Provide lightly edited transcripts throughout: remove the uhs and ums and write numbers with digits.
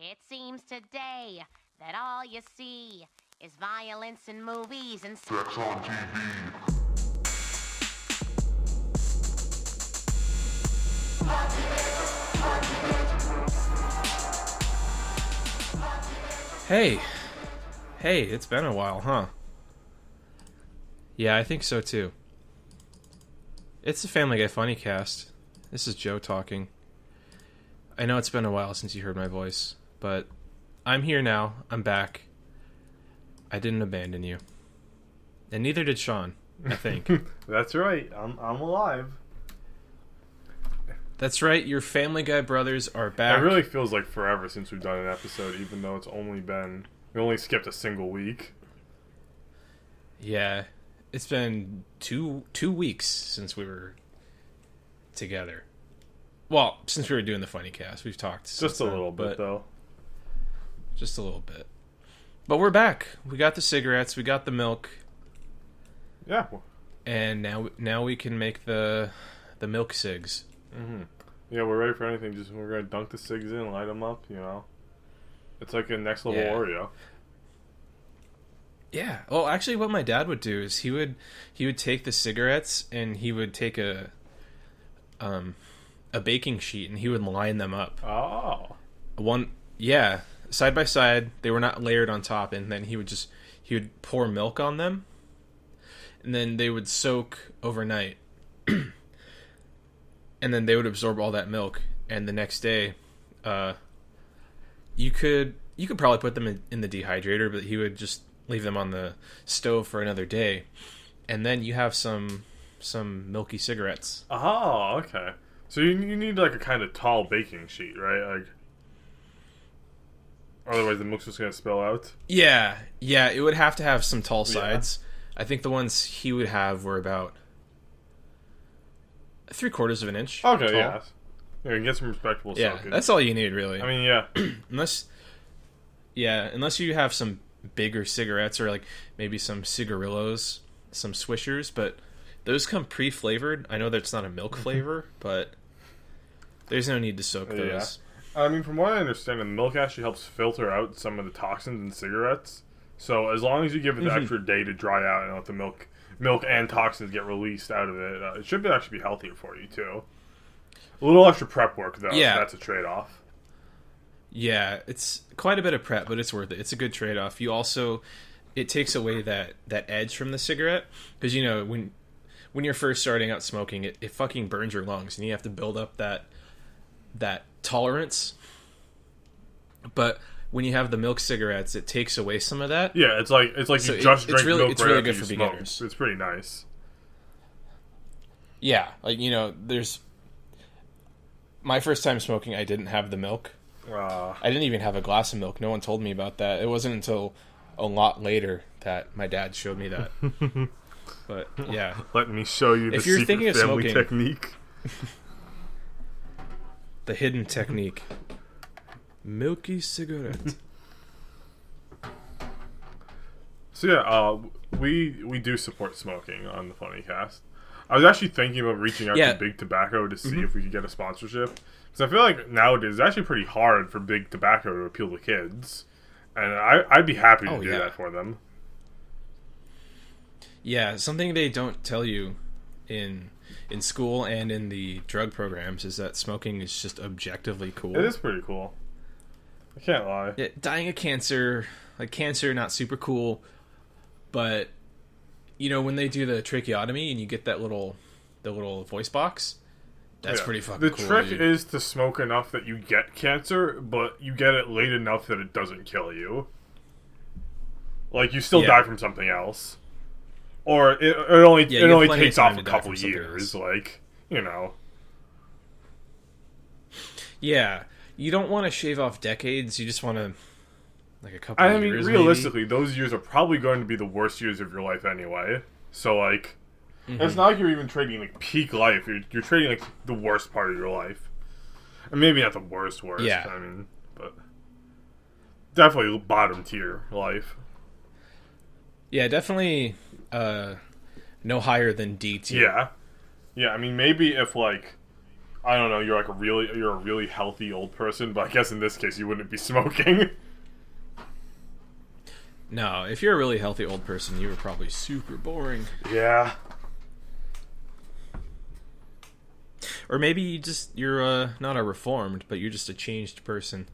It seems today that all you see is violence in movies and sex on TV. Hey, it's been a while, huh? Yeah, I think so too. It's the Family Guy Funnycast. This is Joe talking. I know it's been a while since you heard my voice, but I'm here now. I'm back. I didn't abandon you. And neither did Sean, I think. That's right. I'm alive. That's right. Your Family Guy brothers are back. It really feels like forever since we've done an episode, even though we only skipped a single week. Yeah. It's been two weeks since we were together. Well, since we were doing the Funnycast, we've talked. Just a little bit, though. Just a little bit. But we're back. We got the cigarettes. We got the milk. Yeah. And now we can make the milk cigs. Mm-hmm. Yeah, we're ready for anything. We're gonna dunk the cigs in, light them up. It's like a next level Oreo. Yeah. Well, actually, what my dad would do is he would take the cigarettes and he would take a baking sheet and he would line them up. Oh. Side by side. They were not layered on top, and then he would pour milk on them, and then they would soak overnight. And then they would absorb all that milk, and the next day, you could probably put them in the dehydrator, but he would just leave them on the stove for another day, and then you have some milky cigarettes. Oh, okay. So you need like a kind of tall baking sheet, right? Like, otherwise the milk's just gonna spill out. Yeah, it would have to have some tall sides. Yeah. I think the ones he would have were about 3/4 of an inch. Okay, tall. Yeah, you can get some respectable soaking. Yeah, that's all you need, really. I mean, yeah. unless you have some bigger cigarettes or like maybe some cigarillos, some swishers, but those come pre-flavored. I know that's not a milk flavor, but there's no need to soak those. I mean, from what I understand, the milk actually helps filter out some of the toxins in cigarettes. So as long as you give it the extra day to dry out and let the milk and toxins get released out of it, it should actually be healthier for you, too. A little extra prep work, though. Yeah. That's a trade-off. Yeah, it's quite a bit of prep, but it's worth it. It's a good trade-off. It takes away that edge from the cigarette. Because, when you're first starting out smoking, it fucking burns your lungs, and you have to build up that tolerance. But when you have the milk cigarettes, it takes away some of that. Yeah, it's like so you just drink milk. It's really good for beginners. It's pretty nice. Yeah, there's my first time smoking, I didn't have the milk. I didn't even have a glass of milk. No one told me about that. It wasn't until a lot later that my dad showed me that. But yeah, let me show you if the you're secret thinking of family smoking, technique. The hidden technique. Milky cigarette. So yeah, we do support smoking on the Funnycast. I was actually thinking about reaching out to Big Tobacco to see if we could get a sponsorship, because I feel like nowadays it's actually pretty hard for Big Tobacco to appeal to kids, and I'd be happy to do that for them. Yeah, something they don't tell you in school and in the drug programs is that smoking is just objectively cool. It is pretty cool. I can't lie. Yeah, dying of cancer, not super cool, but when they do the tracheotomy and you get the little voice box, that's pretty fucking cool. The trick is to smoke enough that you get cancer, but you get it late enough that it doesn't kill you. Like, you still die from something else. Or it only takes off a couple years, Yeah, you don't want to shave off decades. You just want to, a couple of years. I mean, realistically, those years are probably going to be the worst years of your life anyway. So, it's not like you're even trading, peak life. You're trading, the worst part of your life. And maybe not the worst. Yeah. I mean, but definitely bottom tier life. Yeah, definitely no higher than D tier. Yeah. Yeah, I mean, maybe if, I don't know, you're a really healthy old person, but I guess in this case you wouldn't be smoking. No, if you're a really healthy old person, you were probably super boring. Yeah. Or maybe you're not a reformed, but you're just a changed person.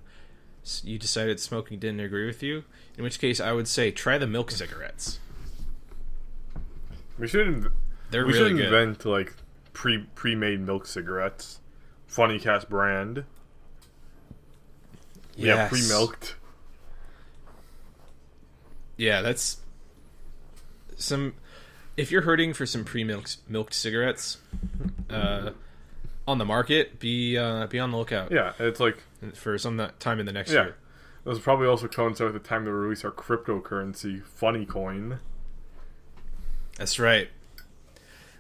You decided smoking didn't agree with you, in which case I would say try the milk cigarettes. We should invent like pre-made milk cigarettes. Funnycast brand. Yeah, pre-milked. Yeah, that's some. If you're hurting for some milked cigarettes on the market, be on the lookout. Yeah, it's like for some time in the next year. Those probably also coincide with the time they release our cryptocurrency, Funnycoin. That's right.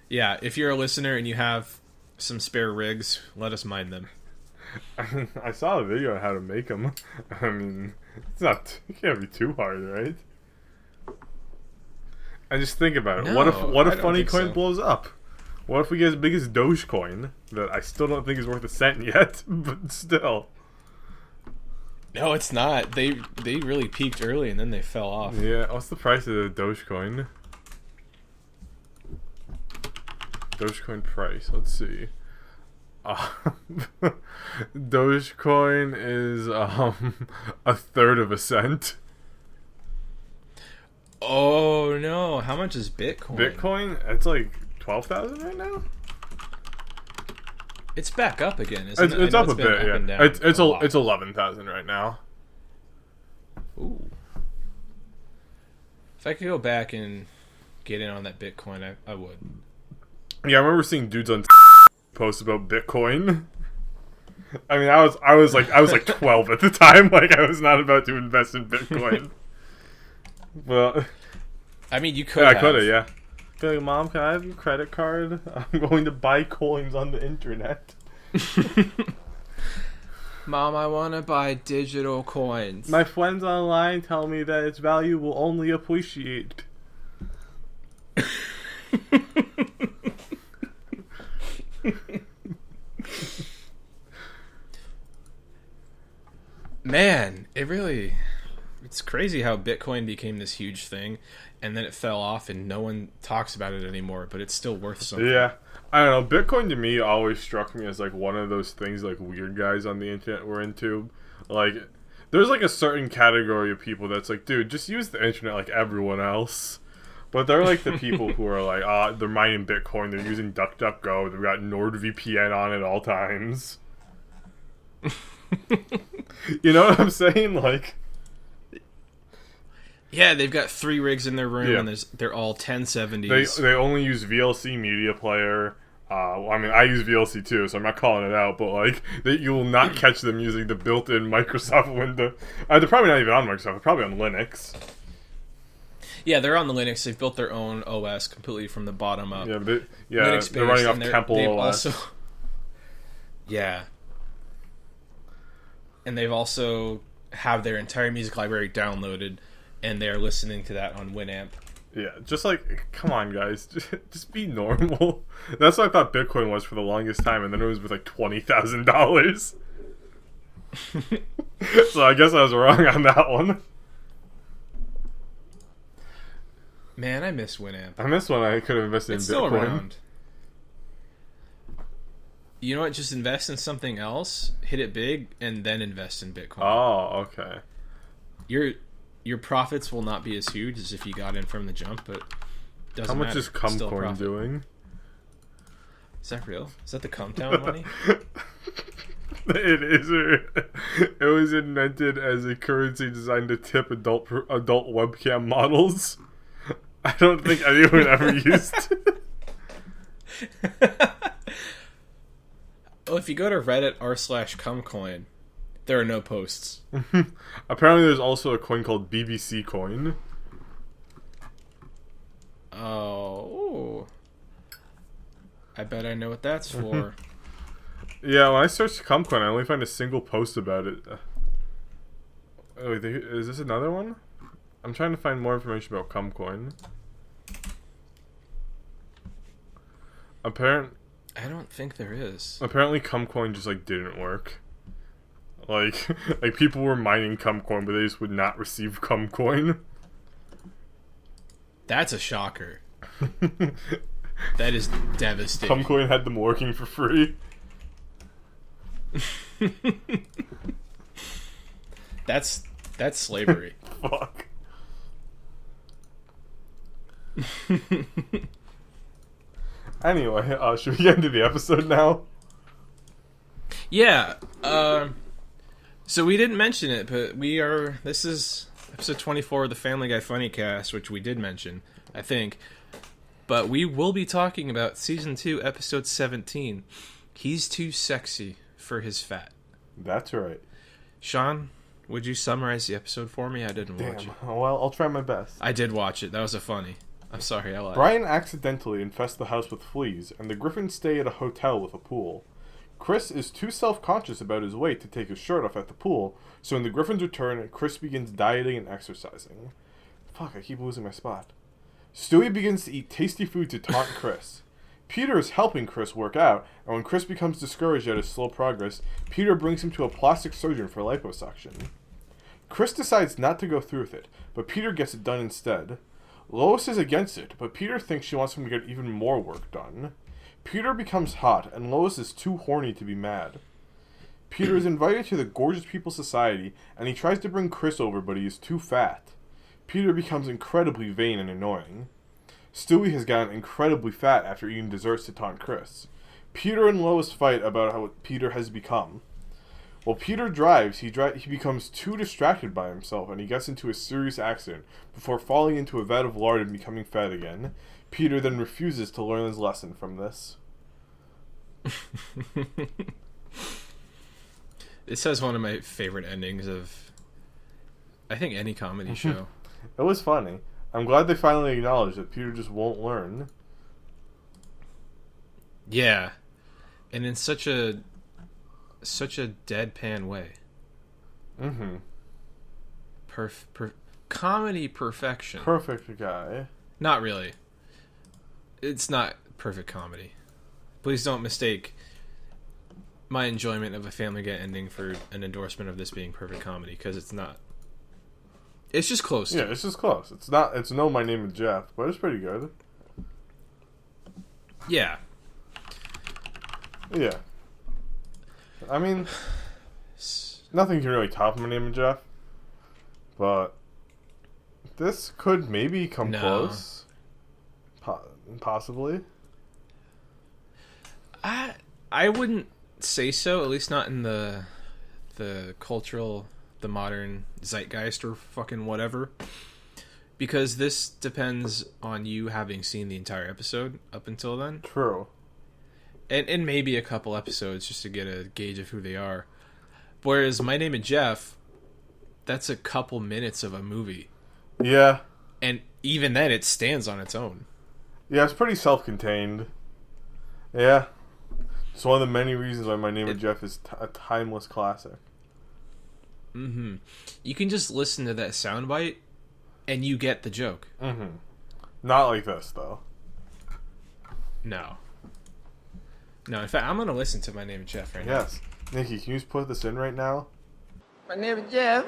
Yeah, if you're a listener and you have some spare rigs, let us mine them. I saw a video on how to make them. I mean, it can't be too hard, right? And just think about it. No, what if Funnycoin blows up? What if we get as big as Dogecoin that I still don't think is worth a cent yet, but still. No, it's not. They really peaked early and then they fell off. Yeah, what's the price of the Dogecoin? Dogecoin price, let's see. Dogecoin is a third of a cent. Oh no! How much is Bitcoin? Bitcoin? It's like 12,000 right now. It's back up again, isn't it? It's up a bit. Yeah, it's 11,000 right now. Ooh. If I could go back and get in on that Bitcoin, I would. Yeah, I remember seeing dudes on post about Bitcoin. I mean, I was like 12 at the time. Like, I was not about to invest in Bitcoin. Well, I mean, you could. Yeah, I could have. Yeah. Be like, Mom, can I have your credit card? I'm going to buy coins on the internet. Mom, I want to buy digital coins. My friends online tell me that its value will only appreciate. Man, it's crazy how Bitcoin became this huge thing and then it fell off and no one talks about it anymore, but it's still worth something. Yeah. I don't know, Bitcoin to me always struck me as like one of those things like weird guys on the internet were into. Like, there's like a certain category of people that's like, dude, just use the internet like everyone else. But they're like the people who are like, they're mining Bitcoin, they're using DuckDuckGo, they've got NordVPN on at all times. You know what I'm saying? Like, yeah, they've got 3 rigs in their room, and they're all 1070s. They only use VLC media player. I mean, I use VLC too, so I'm not calling it out. But like, you will not catch them using the built-in Microsoft window. They're probably not even on Microsoft. They're probably on Linux. Yeah, they're on the Linux. They've built their own OS completely from the bottom up. Yeah, they're running off Temple OS. Yeah. And they've also have their entire music library downloaded, and they're listening to that on Winamp. Yeah, just like, come on, guys. Just be normal. That's what I thought Bitcoin was for the longest time, and then it was with like $20,000. So I guess I was wrong on that one. Man, I miss Winamp. I miss when I could have invested in Bitcoin. It's still around. You know what? Just invest in something else, hit it big, and then invest in Bitcoin. Oh, okay. Your profits will not be as huge as if you got in from the jump, but doesn't matter. How much matter. is Cumcoin doing? Is that real? Is that the Cumtown money? It is. It was invented as a currency designed to tip adult webcam models. I don't think anyone ever used it. Oh, if you go to Reddit r/Cumcoin, there are no posts. Apparently there's also a coin called BBC Coin. Oh. I bet I know what that's for. Yeah, when I search Cumcoin, I only find a single post about it. Oh, wait, is this another one? I'm trying to find more information about Cumcoin. I don't think there is. Apparently, Cumcoin just like didn't work. Like people were mining Cumcoin, but they just would not receive Cumcoin. That's a shocker. That is devastating. Cumcoin had them working for free. That's slavery. Fuck. Anyway, should we get into the episode now? Yeah. So we didn't mention it, but this is episode 24 of the Family Guy Funnycast, which we did mention, I think. But we will be talking about Season 2, Episode 17. He's too sexy for his fat. That's right. Sean, would you summarize the episode for me? I didn't watch it. Well, I'll try my best. I did watch it. That was funny. I'm sorry, I lied. Brian accidentally infests the house with fleas, and the Griffins stay at a hotel with a pool. Chris is too self-conscious about his weight to take his shirt off at the pool, so when the Griffins return, Chris begins dieting and exercising. Fuck, I keep losing my spot. Stewie begins to eat tasty food to taunt Chris. Peter is helping Chris work out, and when Chris becomes discouraged at his slow progress, Peter brings him to a plastic surgeon for liposuction. Chris decides not to go through with it, but Peter gets it done instead. Lois is against it, but Peter thinks she wants him to get even more work done. Peter becomes hot, and Lois is too horny to be mad. Peter is invited to the Gorgeous People Society, and he tries to bring Chris over, but he is too fat. Peter becomes incredibly vain and annoying. Stewie has gotten incredibly fat after eating desserts to taunt Chris. Peter and Lois fight about how Peter has become. While Peter drives, he becomes too distracted by himself, and he gets into a serious accident before falling into a vat of lard and becoming fat again. Peter then refuses to learn his lesson from this. This has one of my favorite endings of, I think, any comedy show. It was funny. I'm glad they finally acknowledged that Peter just won't learn. Yeah. And in such a deadpan way. Mm-hmm. Comedy perfection. Perfect guy. Not really. It's not perfect comedy. Please don't mistake my enjoyment of a Family Guy ending for an endorsement of this being perfect comedy, because it's not. It's just close. Yeah, it's just close. It's no My Name is Jeff, but it's pretty good. Yeah. Yeah. I mean, nothing can really top My Name is Jeff, but this could maybe come close. Possibly. I wouldn't say so, at least not in the cultural, the modern zeitgeist or fucking whatever, because this depends on you having seen the entire episode up until then. True. And maybe a couple episodes just to get a gauge of who they are. Whereas My Name is Jeff, that's a couple minutes of a movie. Yeah. And even then, it stands on its own. Yeah, it's pretty self-contained. Yeah. It's one of the many reasons why My Name is Jeff is a timeless classic. Mm-hmm. You can just listen to that soundbite, and you get the joke. Mm-hmm. Not like this, though. No, in fact, I'm going to listen to My Name is Jeff right now. Yes. Nikki, can you just put this in right now? My name is Jeff.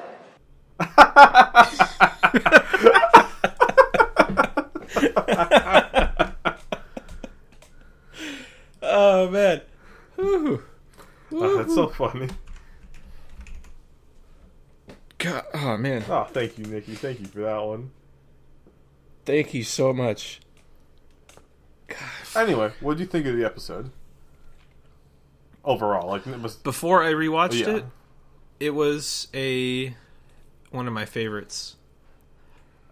Oh, man. Woo. That's so funny. God, oh, man. Oh, thank you, Nikki. Thank you for that one. Thank you so much. God. Anyway, what did you think of the episode? Overall, like it was before I rewatched it was one of my favorites.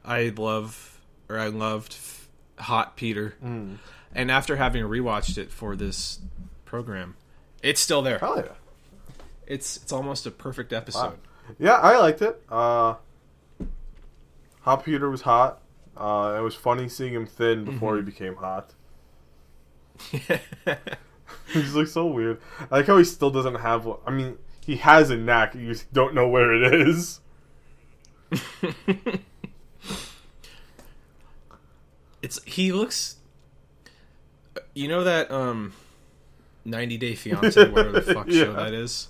I loved Hot Peter. And after having rewatched it for this program, it's still there. Oh yeah. It's almost a perfect episode. Wow. Yeah, I liked it. Hot Peter was hot. It was funny seeing him thin before he became hot. He's like so weird. I like how he still doesn't have one. I mean, he has a knack. You just don't know where it is. He looks. You know that 90 Day Fiancé, whatever the fuck show that is.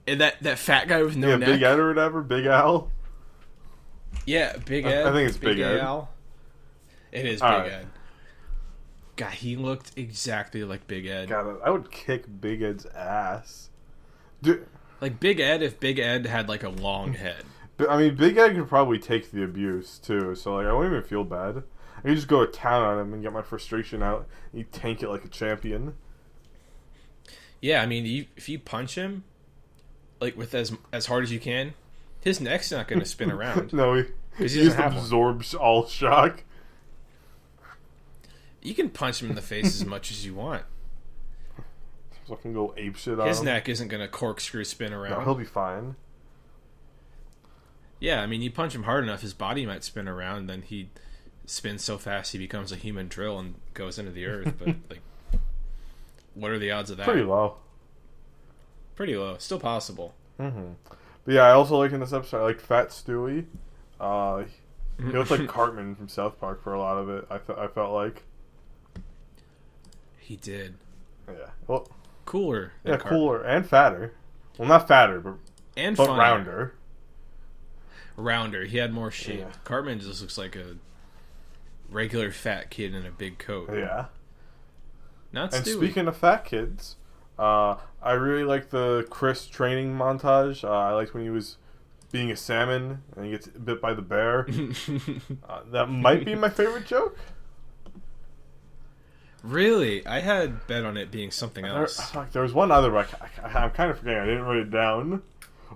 And that fat guy with no neck. Big Ed or whatever, Big Al. Yeah, Big Ed. I think it's Big Ed. Al. It is Big Ed. God, he looked exactly like Big Ed. God, I would kick Big Ed's ass. Dude, like Big Ed, if Big Ed had like a long head. I mean, Big Ed could probably take the abuse too, so like I wouldn't even feel bad. I could just go to town on him and get my frustration out. And he'd tank it like a champion. Yeah, I mean, if you punch him, like with as hard as you can, his neck's not going to spin around. No, he just absorbs all shock. You can punch him in the face as much as you want. Fucking go apeshit on him. His neck isn't going to corkscrew spin around. No, he'll be fine. Yeah, I mean, you punch him hard enough, his body might spin around, then he spins so fast he becomes a human drill and goes into the earth. But like, what are the odds of that? Pretty low. Pretty low. Still possible. Mm-hmm. But yeah, I also like in this episode, I like Fat Stewie. He looks like Cartman from South Park for a lot of it. I felt like he did. Yeah. Well, cooler. Yeah, cooler and fatter. Well, not fatter, but rounder. Rounder. He had more shape. Yeah. Cartman just looks like a regular fat kid in a big coat. Yeah. Not and Stewie. Speaking of fat kids, I really like the Chris training montage. I liked when he was being a salmon and he gets bit by the bear. That might be my favorite joke. Really? I had bet on it being something else. There was one other, but I'm kind of forgetting. I didn't write it down.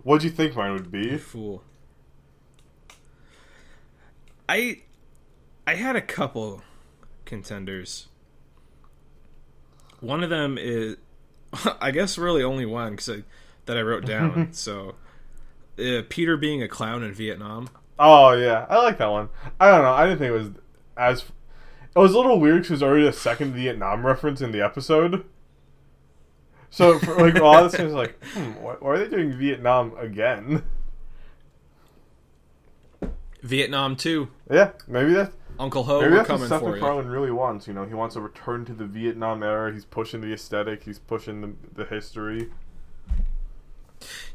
What do you think mine would be? You fool. I had a couple contenders. One of them is, I guess, really only one that I wrote down. So, Peter being a clown in Vietnam. Oh yeah, I like that one. I don't know. I didn't think it was as. It was a little weird because there's already a second Vietnam reference in the episode. So for, like a lot of this is like, why are they doing Vietnam again? Vietnam 2. Yeah, maybe that's Uncle Ho. We're coming stuff for that you. Carlin really wants. You know, he wants a return to the Vietnam era. He's pushing the aesthetic. He's pushing the history.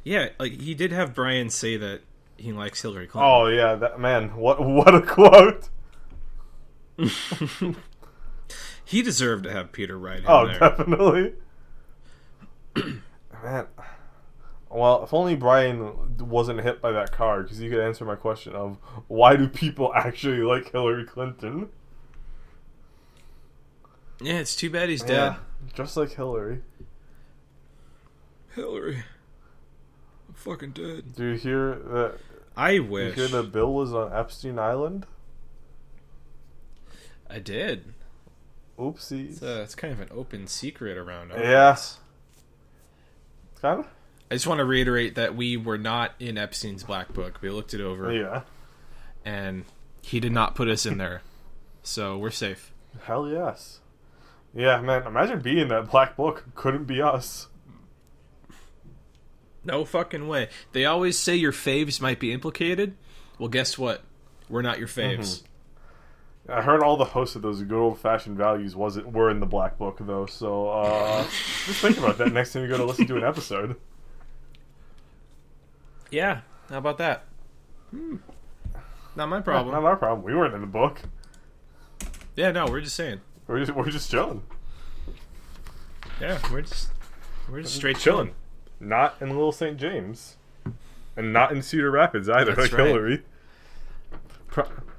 Yeah, like he did have Brian say that he likes Hillary Clinton. Oh yeah, that man. What a quote. He deserved to have Peter right in there. Oh, definitely. Man. Well, if only Brian wasn't hit by that car, because you could answer my question of why do people actually like Hillary Clinton? Yeah, it's too bad he's dead. Just like Hillary. Hillary. I'm fucking dead. Do you hear that? I wish. You hear that Bill was on Epstein Island? I did. Oopsies. It's kind of an open secret around us. Yeah. Kind of. I just want to reiterate that we were not in Epstein's black book. We looked it over. Yeah. And he did not put us in there. So we're safe. Hell yes. Yeah, man, imagine being in that black book. Couldn't be us. No fucking way. They always say your faves might be implicated. Well, guess what? We're not your faves. I heard all the hosts of those good old-fashioned values were in the black book, though. So just think about that next time you go to listen to an episode. Yeah, how about that? Not my problem. Not our problem. We weren't in the book. Yeah, no, we're just saying. We're just chilling. Yeah, we're just straight chilling. Not in Little St. James, and not in Cedar Rapids either. That's like right. Hillary.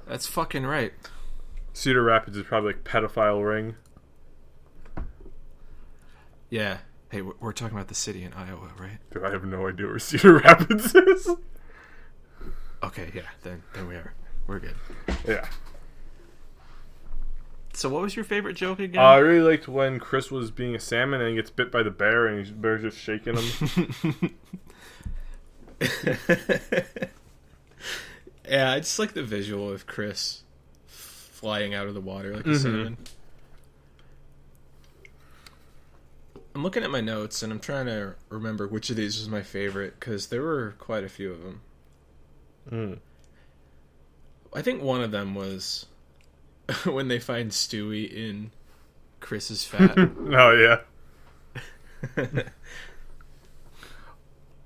That's fucking right. Cedar Rapids is probably like pedophile ring. Yeah. Hey, we're talking about the city in Iowa, right? Dude, I have no idea where Cedar Rapids is. Okay, yeah, then we are. We're good. Yeah. So what was your favorite joke again? I really liked when Chris was being a salmon and he gets bit by the bear and the bear's just shaking him. Yeah, I just like the visual of Chris flying out of the water like a salmon. I'm looking at my notes and I'm trying to remember which of these was my favorite because there were quite a few of them. I think one of them was when they find Stewie in Chris's fat. Oh, yeah.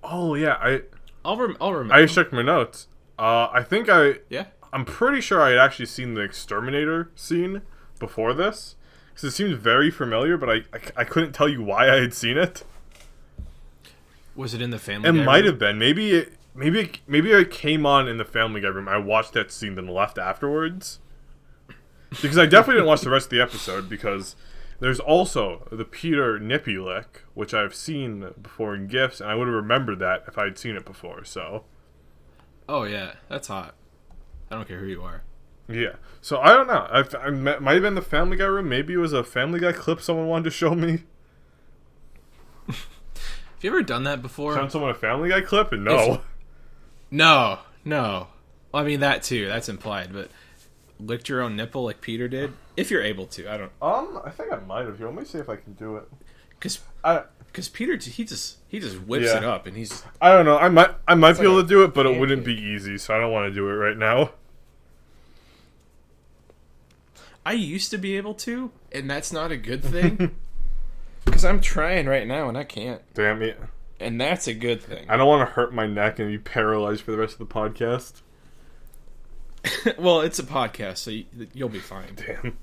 Oh yeah, I'll remember. I checked my notes. Yeah. I'm pretty sure I had actually seen the exterminator scene before this, because it seemed very familiar, but I couldn't tell you why I had seen it. Was it in the Family It Guy might room? have been. Maybe it came on in the Family Guy room. I watched that scene, then left afterwards. Because I definitely didn't watch the rest of the episode, because there's also the Peter nippy lick, which I've seen before in GIFs, and I would have remembered that if I had seen it before, so... Oh, yeah. That's hot. I don't care who you are. Yeah. So, I don't know. Might have been the Family Guy room. Maybe it was a Family Guy clip someone wanted to show me. Have you ever done that before? Shown someone a Family Guy clip? And no. No. Well, I mean, that too. That's implied, but licked your own nipple like Peter did? If you're able to. I don't... I think I might have. Here, let me see if I can do it. Because Peter, he just whips it up, and he's... I don't know. I might be able to do it, but it pancake. wouldn't be easy, so I don't want to do it right now. I used to be able to, and that's not a good thing. Because I'm trying right now, and I can't. Damn it. And that's a good thing. I don't want to hurt my neck and be paralyzed for the rest of the podcast. Well, it's a podcast, so you'll be fine. Damn.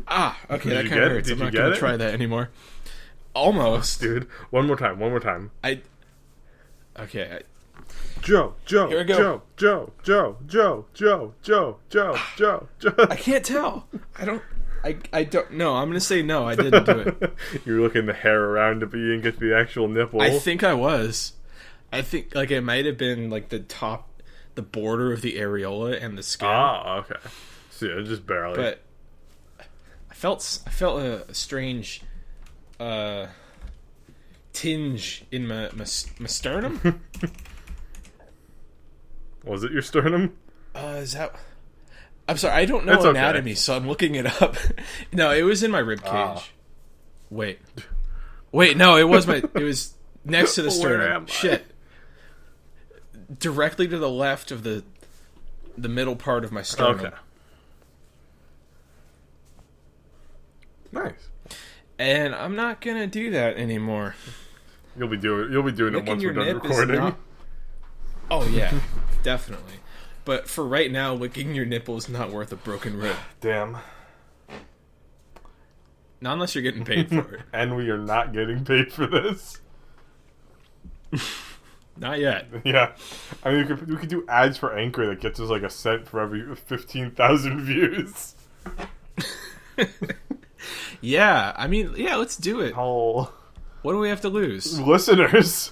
Okay, Did that you kind get of it? hurts. Did I'm you not get going it? to try that anymore. Almost. Dude, one more time. Okay. Joe. Here we go. Joe. I can't tell. I don't know. I'm going to say no. I didn't do it. You're looking the hair around it, but you didn't get the actual nipple. I think I was. I think it might have been like the border of the areola and the skin. Ah, okay. So yeah, just barely. But I felt a strange tinge in my sternum. Was it your sternum? Is that... I'm sorry, I don't know It's okay. anatomy, so I'm looking it up. No, it was in my rib cage. Wait, no, it was next to the Where sternum. am I? Shit. Directly to the left of the middle part of my sternum. Okay. Nice. And I'm not gonna do that anymore. You'll be doing it Licking once we're your done nip is recording. not... Oh yeah, definitely. But for right now, licking your nipple is not worth a broken rib. Damn. Not unless you're getting paid for it. And we are not getting paid for this. Not yet. Yeah. I mean, we could do ads for Anchor that gets us like a cent for every 15,000 views. Yeah, I mean, yeah, let's do it. Oh. What do we have to lose? Listeners.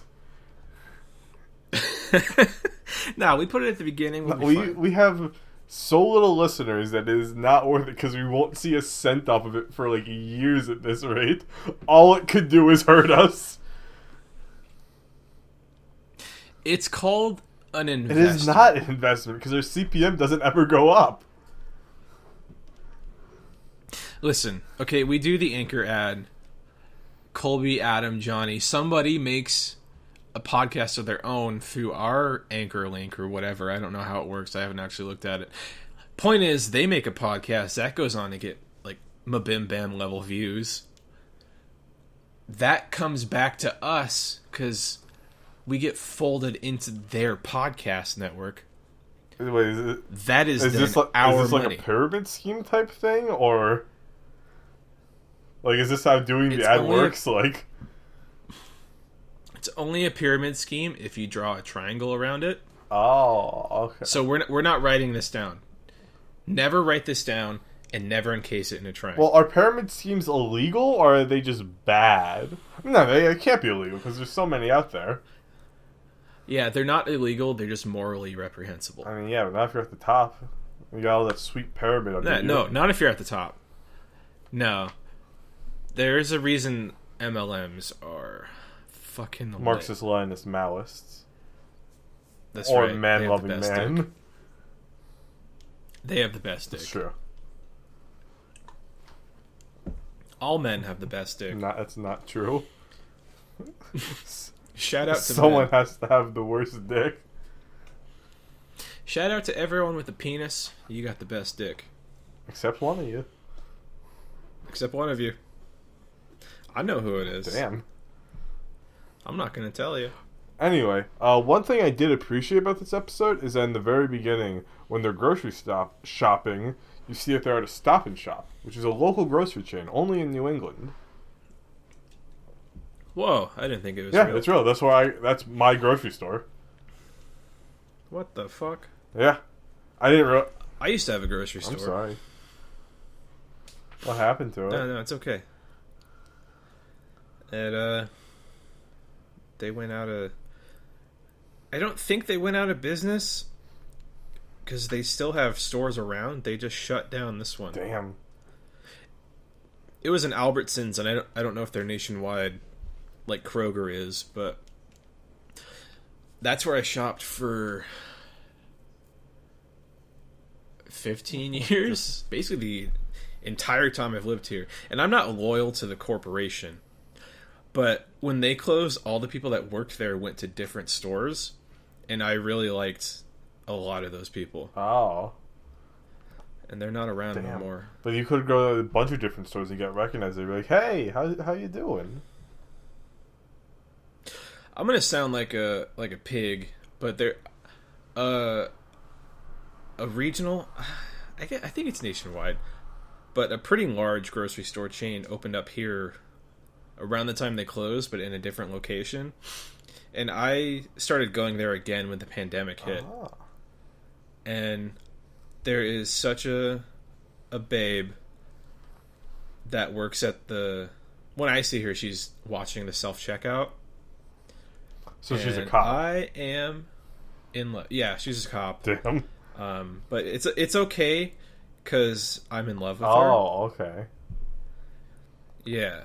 No, we put it at the beginning. We'll be fine. We have so little listeners that it is not worth it because we won't see a cent off of it for like years at this rate. All it could do is hurt us. It's called an investment. It is not an investment because our CPM doesn't ever go up. Listen, okay, we do the Anchor ad. Colby, Adam, Johnny, somebody makes a podcast of their own through our Anchor link or whatever. I don't know how it works. I haven't actually looked at it. Point is, they make a podcast that goes on to get like Mabim Bam level views. That comes back to us because we get folded into their podcast network. Wait, That is this our like money. a pyramid scheme type thing, or like is this how doing It's the ad only works? Like, It's only a pyramid scheme if you draw a triangle around it. oh, okay. So we're not writing this down. Never write this down and never encase it in a triangle. Well, are pyramid schemes illegal or are they just bad? No, they can't be illegal because there's so many out there. Yeah, they're not illegal. They're just morally reprehensible. I mean, yeah, but not if you're at the top. You got all that sweet pyramid under you. No, not if you're at the top. No. There is a reason MLMs are fucking lit. Marxist-Leninist Maoists. That's or right. man-loving They have the best man. dick. They have the best dick. It's true. All men have the best dick. That's not true. Shout out to Someone men. has to have the worst dick. Shout out to everyone with a penis. You got the best dick. Except one of you. Except one of you. I know who it is. Damn. I'm not going to tell you. Anyway, one thing I did appreciate about this episode is that in the very beginning, when they're grocery shopping, you see that they're at a Stop and Shop, which is a local grocery chain, only in New England. Whoa, I didn't think it was real. real. It's real. That's my grocery store. What the fuck? Yeah. I didn't I used to have a grocery store. I'm sorry. What happened to it? No, it's okay. And, they went out of... I don't think they went out of business, because they still have stores around. They just shut down this one. Damn. It was an Albertsons, and I don't know if they're nationwide, like Kroger is, but that's where I shopped for 15 years. Basically, the entire time I've lived here. And I'm not loyal to the corporation, but when they closed, all the people that worked there went to different stores, and I really liked a lot of those people. Oh. And they're not around anymore. But you could go to a bunch of different stores and get recognized. They'd be like, hey, how you doing? I'm gonna sound like a pig, but they're a regional. I think it's nationwide, but a pretty large grocery store chain opened up here around the time they closed, but in a different location. And I started going there again when the pandemic hit. Oh. And there is such a babe that works at the... When I see her, she's watching the self-checkout. So she's a cop. I am in love. Yeah, she's a cop. Damn. But it's okay, because I'm in love with her. Oh, okay. Yeah.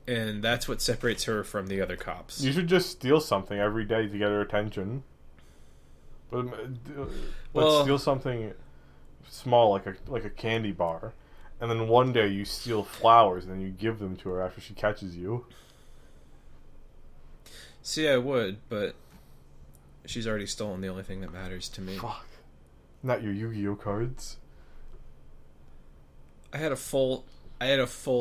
And that's what separates her from the other cops. You should just steal something every day to get her attention. But steal something small, like a candy bar, and then one day you steal flowers and then you give them to her after she catches you. See, I would, but she's already stolen the only thing that matters to me. Fuck. Not your Yu-Gi-Oh cards. I had a full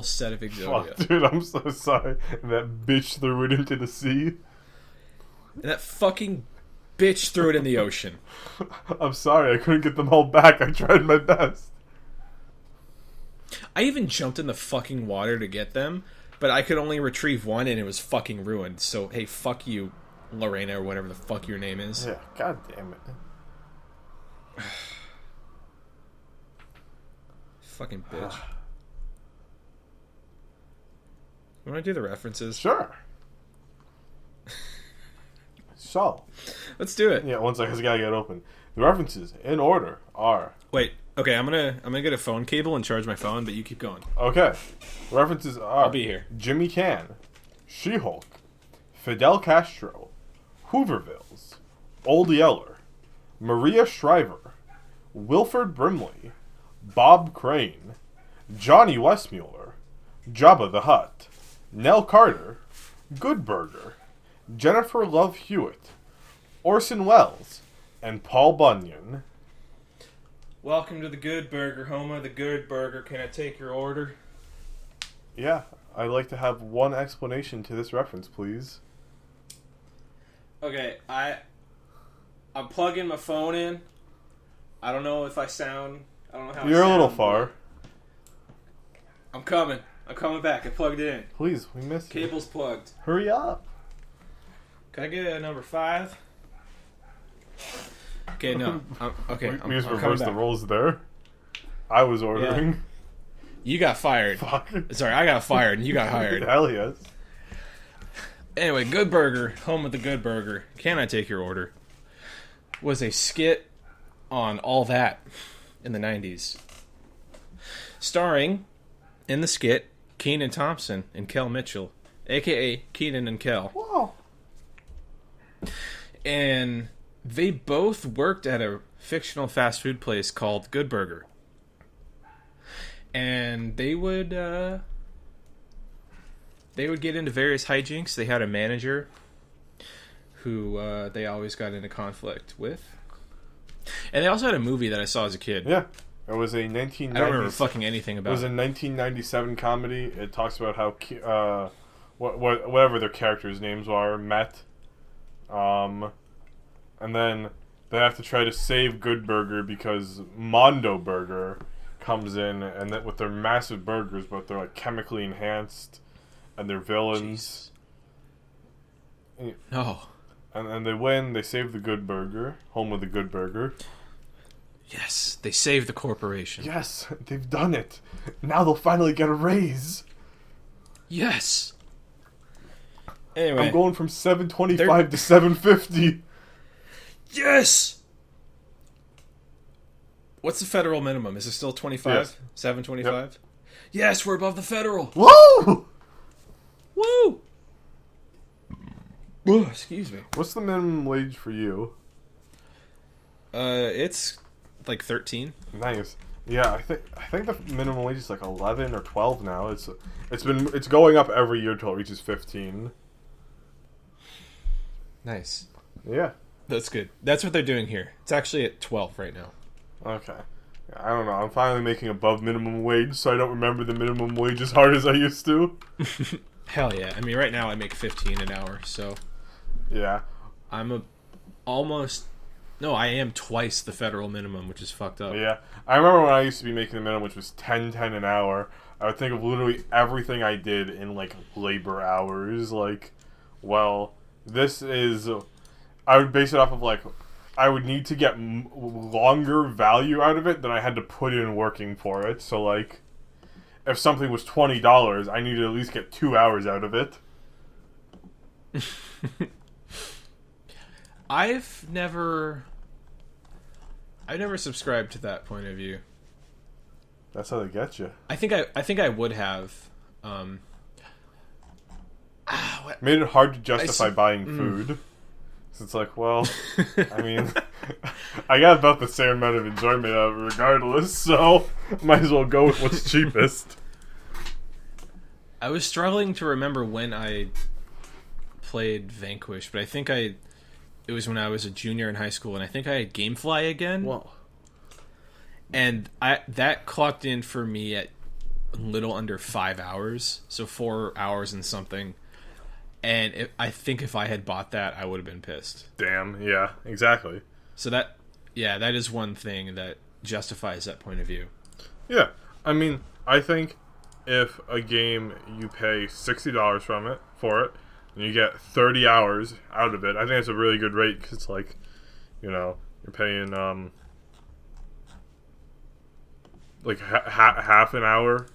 set of Exodia. Fuck, dude, I'm so sorry. And that bitch threw it into the sea. And that fucking bitch threw it in the ocean. I'm sorry, I couldn't get them all back. I tried my best. I even jumped in the fucking water to get them, but I could only retrieve one and it was fucking ruined. So, hey, fuck you, Lorena, or whatever the fuck your name is. Yeah, god damn it. Fucking bitch. You want to do the references? Sure. So. Let's do it. Yeah, one second, I gotta get open. The references, in order, are... Wait, okay, I'm gonna get a phone cable and charge my phone, but you keep going. Okay. The references are... I'll be here. Jimmy Can, She-Hulk, Fidel Castro, Hoovervilles, Old Yeller, Maria Shriver, Wilford Brimley, Bob Crane, Johnny Westmuller, Jabba the Hutt, Nell Carter, Good Burger, Jennifer Love Hewitt, Orson Welles, and Paul Bunyan. Welcome to the Good Burger, home of the Good Burger. Can I take your order? Yeah, I'd like to have one explanation to this reference, please. Okay, I'm plugging my phone in. I don't know if I sound... I don't know how You're a little far. I'm coming back. I plugged it in. Please, we missed you. Cable's plugged. Hurry up. Can I get a number 5? Okay, no. Okay, We just I'm reversed the back. roles there. I was ordering. Yeah. You got fired. Fuck. Sorry, I got fired and you got hired. Hell yes. Anyway, Good Burger, home of the Good Burger. Can I take your order? Was a skit on All That in the 90s. Starring, in the skit, Kenan Thompson and Kel Mitchell, a.k.a. Kenan and Kel. Whoa. And they both worked at a fictional fast food place called Good Burger. And they would get into various hijinks. They had a manager who they always got into conflict with. And they also had a movie that I saw as a kid. Yeah. It was a 1990s. I don't remember fucking anything about it. It was a 1997 comedy. It talks about how whatever their characters' names are met, and then they have to try to save Good Burger because Mondo Burger comes in and that with their massive burgers, but they're like chemically enhanced, and they're villains. No. And they win. They save the Good Burger, home of the Good Burger. Yes, they saved the corporation. Yes, they've done it. Now they'll finally get a raise. Yes. Anyway, I'm going from $7.25 to $7.50. Yes. What's the federal minimum? Is it still 25? Yes. $7.25? Yep. Yes, we're above the federal. Woo! Woo! Oh, excuse me. What's the minimum wage for you? It's like 13. Nice. Yeah, I think the minimum wage is like 11 or 12 now. It's going up every year till it reaches 15. Nice. Yeah. That's good. That's what they're doing here. It's actually at 12 right now. Okay. I don't know. I'm finally making above minimum wage, so I don't remember the minimum wage as hard as I used to. Hell yeah. I mean, right now I make 15 an hour, so... Yeah. I am twice the federal minimum, which is fucked up. Yeah. I remember when I used to be making the minimum, which was $10.10 an hour. I would think of literally everything I did in, like, labor hours. Like, well, this is... I would base it off of, like... I would need to get longer value out of it than I had to put in working for it. So, like, if something was $20, I needed to at least get 2 hours out of it. I've never subscribed to that point of view. That's how they get you. I think I would have. Made it hard to justify buying food. So it's like, well, I mean, I got about the same amount of enjoyment out of it regardless, so might as well go with what's cheapest. I was struggling to remember when I played Vanquish, but I think it was when I was a junior in high school, and I think I had Gamefly again. Whoa. And that clocked in for me at a little under 5 hours, so 4 hours and something. And I think if I had bought that, I would have been pissed. Damn, yeah, exactly. So that is one thing that justifies that point of view. Yeah, I mean, I think if a game you pay $60 for it, and you get 30 hours out of it, I think that's a really good rate, because it's like, you know, you're paying, like, half an hour,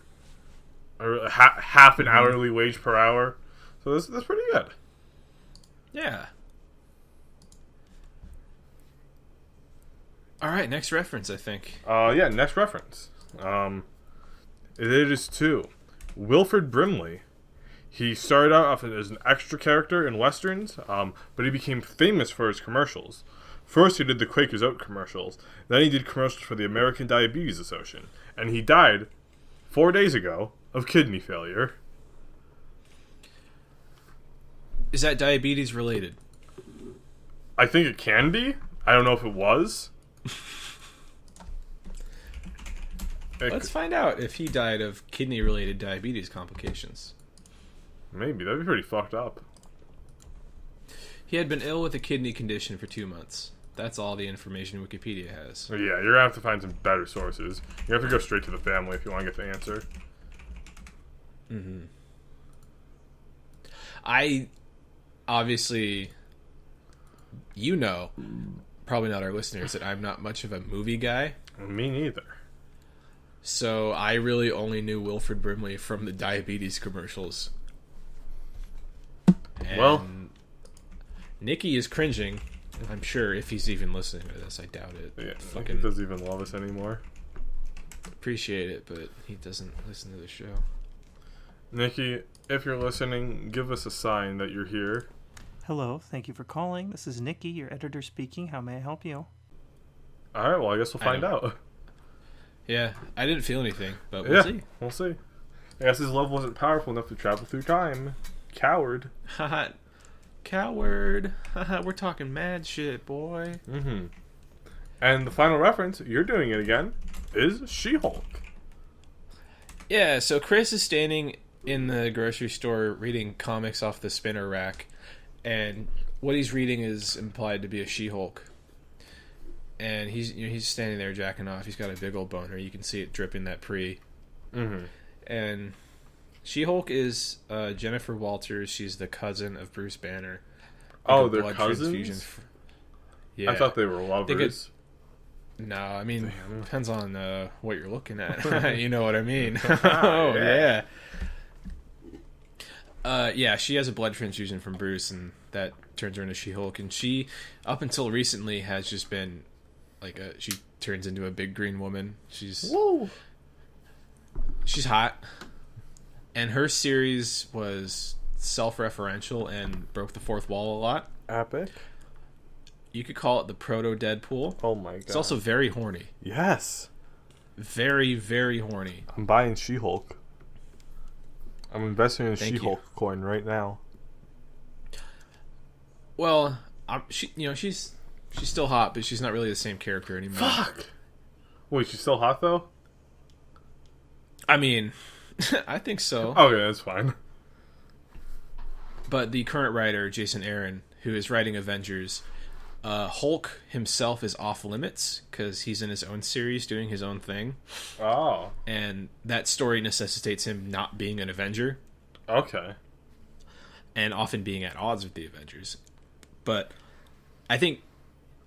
or half an hourly wage per hour. So that's pretty good. Yeah. All right, next reference, I think. Yeah, next reference. It is to Wilford Brimley. He started out off as an extra character in westerns, but he became famous for his commercials. First, he did the Quaker's Oat commercials. Then he did commercials for the American Diabetes Association. And he died 4 days ago of kidney failure. Is that diabetes related? I think it can be. I don't know if it was. Let's find out if he died of kidney-related diabetes complications. Maybe. That'd be pretty fucked up. He had been ill with a kidney condition for 2 months. That's all the information Wikipedia has. So yeah, you're going to have to find some better sources. You have to go straight to the family if you want to get the answer. Mm-hmm. I... Obviously, you know, probably not our listeners, that I'm not much of a movie guy. Me neither. So I really only knew Wilford Brimley from the diabetes commercials. And well, Nikki is cringing, I'm sure, if he's even listening to this. I doubt it. Yeah, he doesn't even love us anymore. Appreciate it, but he doesn't listen to the show. Nikki, if you're listening, give us a sign that you're here. Hello, thank you for calling. This is Nikki, your editor speaking. How may I help you? Alright, well, I guess we'll find out. Yeah, I didn't feel anything, but we'll see. We'll see. I guess his love wasn't powerful enough to travel through time. Coward. Haha. Coward. Haha, we're talking mad shit, boy. Mm-hmm. And the final reference, you're doing it again. is She-Hulk. Yeah, so Chris is standing in the grocery store reading comics off the spinner rack, and what he's reading is implied to be a She-Hulk. And he's standing there jacking off. He's got a big old boner. You can see it dripping that pre. Mm-hmm. And She-Hulk is Jennifer Walters. She's the cousin of Bruce Banner. Oh, they're cousins? Yeah. I thought they were lovers. No, I mean, depends on what you're looking at. You know what I mean? Oh, yeah. Yeah, she has a blood transfusion from Bruce, and that turns her into She-Hulk. And she, up until recently, has just been like she turns into a big green woman. She's hot, and her series was self-referential and broke the fourth wall a lot. Epic. You could call it the proto-Deadpool. Oh my god. It's also very horny. Yes. Very, very horny. I'm buying She-Hulk. I'm investing in a Thank She-Hulk you. coin right now. Well, she's still hot, but she's not really the same character anymore. Fuck. Wait, she's still hot though? I mean, I think so. Okay, that's fine. But the current writer, Jason Aaron, who is writing Avengers, Hulk himself is off limits because he's in his own series doing his own thing. Oh. And that story necessitates him not being an Avenger. Okay. And often being at odds with the Avengers. But I think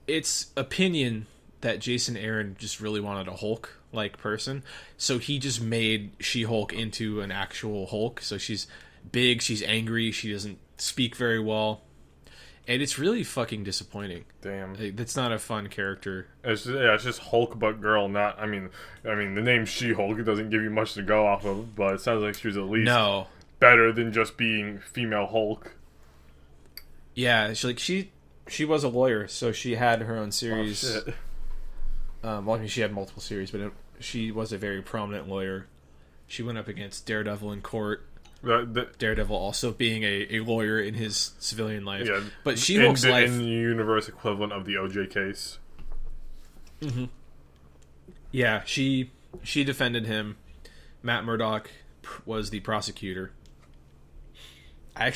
it's opinion that Jason Aaron just really wanted a Hulk-like person. So he just made She-Hulk into an actual Hulk. So she's big, she's angry, she doesn't speak very well. And it's really fucking disappointing. Damn. That's not a fun character. It's just Hulk but girl, not I mean the name She-Hulk doesn't give you much to go off of, but it sounds like she was at least better than just being female Hulk. Yeah, she was a lawyer, so she had her own series. Oh, shit. Well, I mean, she had multiple series, but she was a very prominent lawyer. She went up against Daredevil in court. Daredevil also being a lawyer in his civilian life. Yeah, but She-Hulk's life... in the universe equivalent of the OJ case. Mm-hmm. Yeah, she defended him. Matt Murdock was the prosecutor. I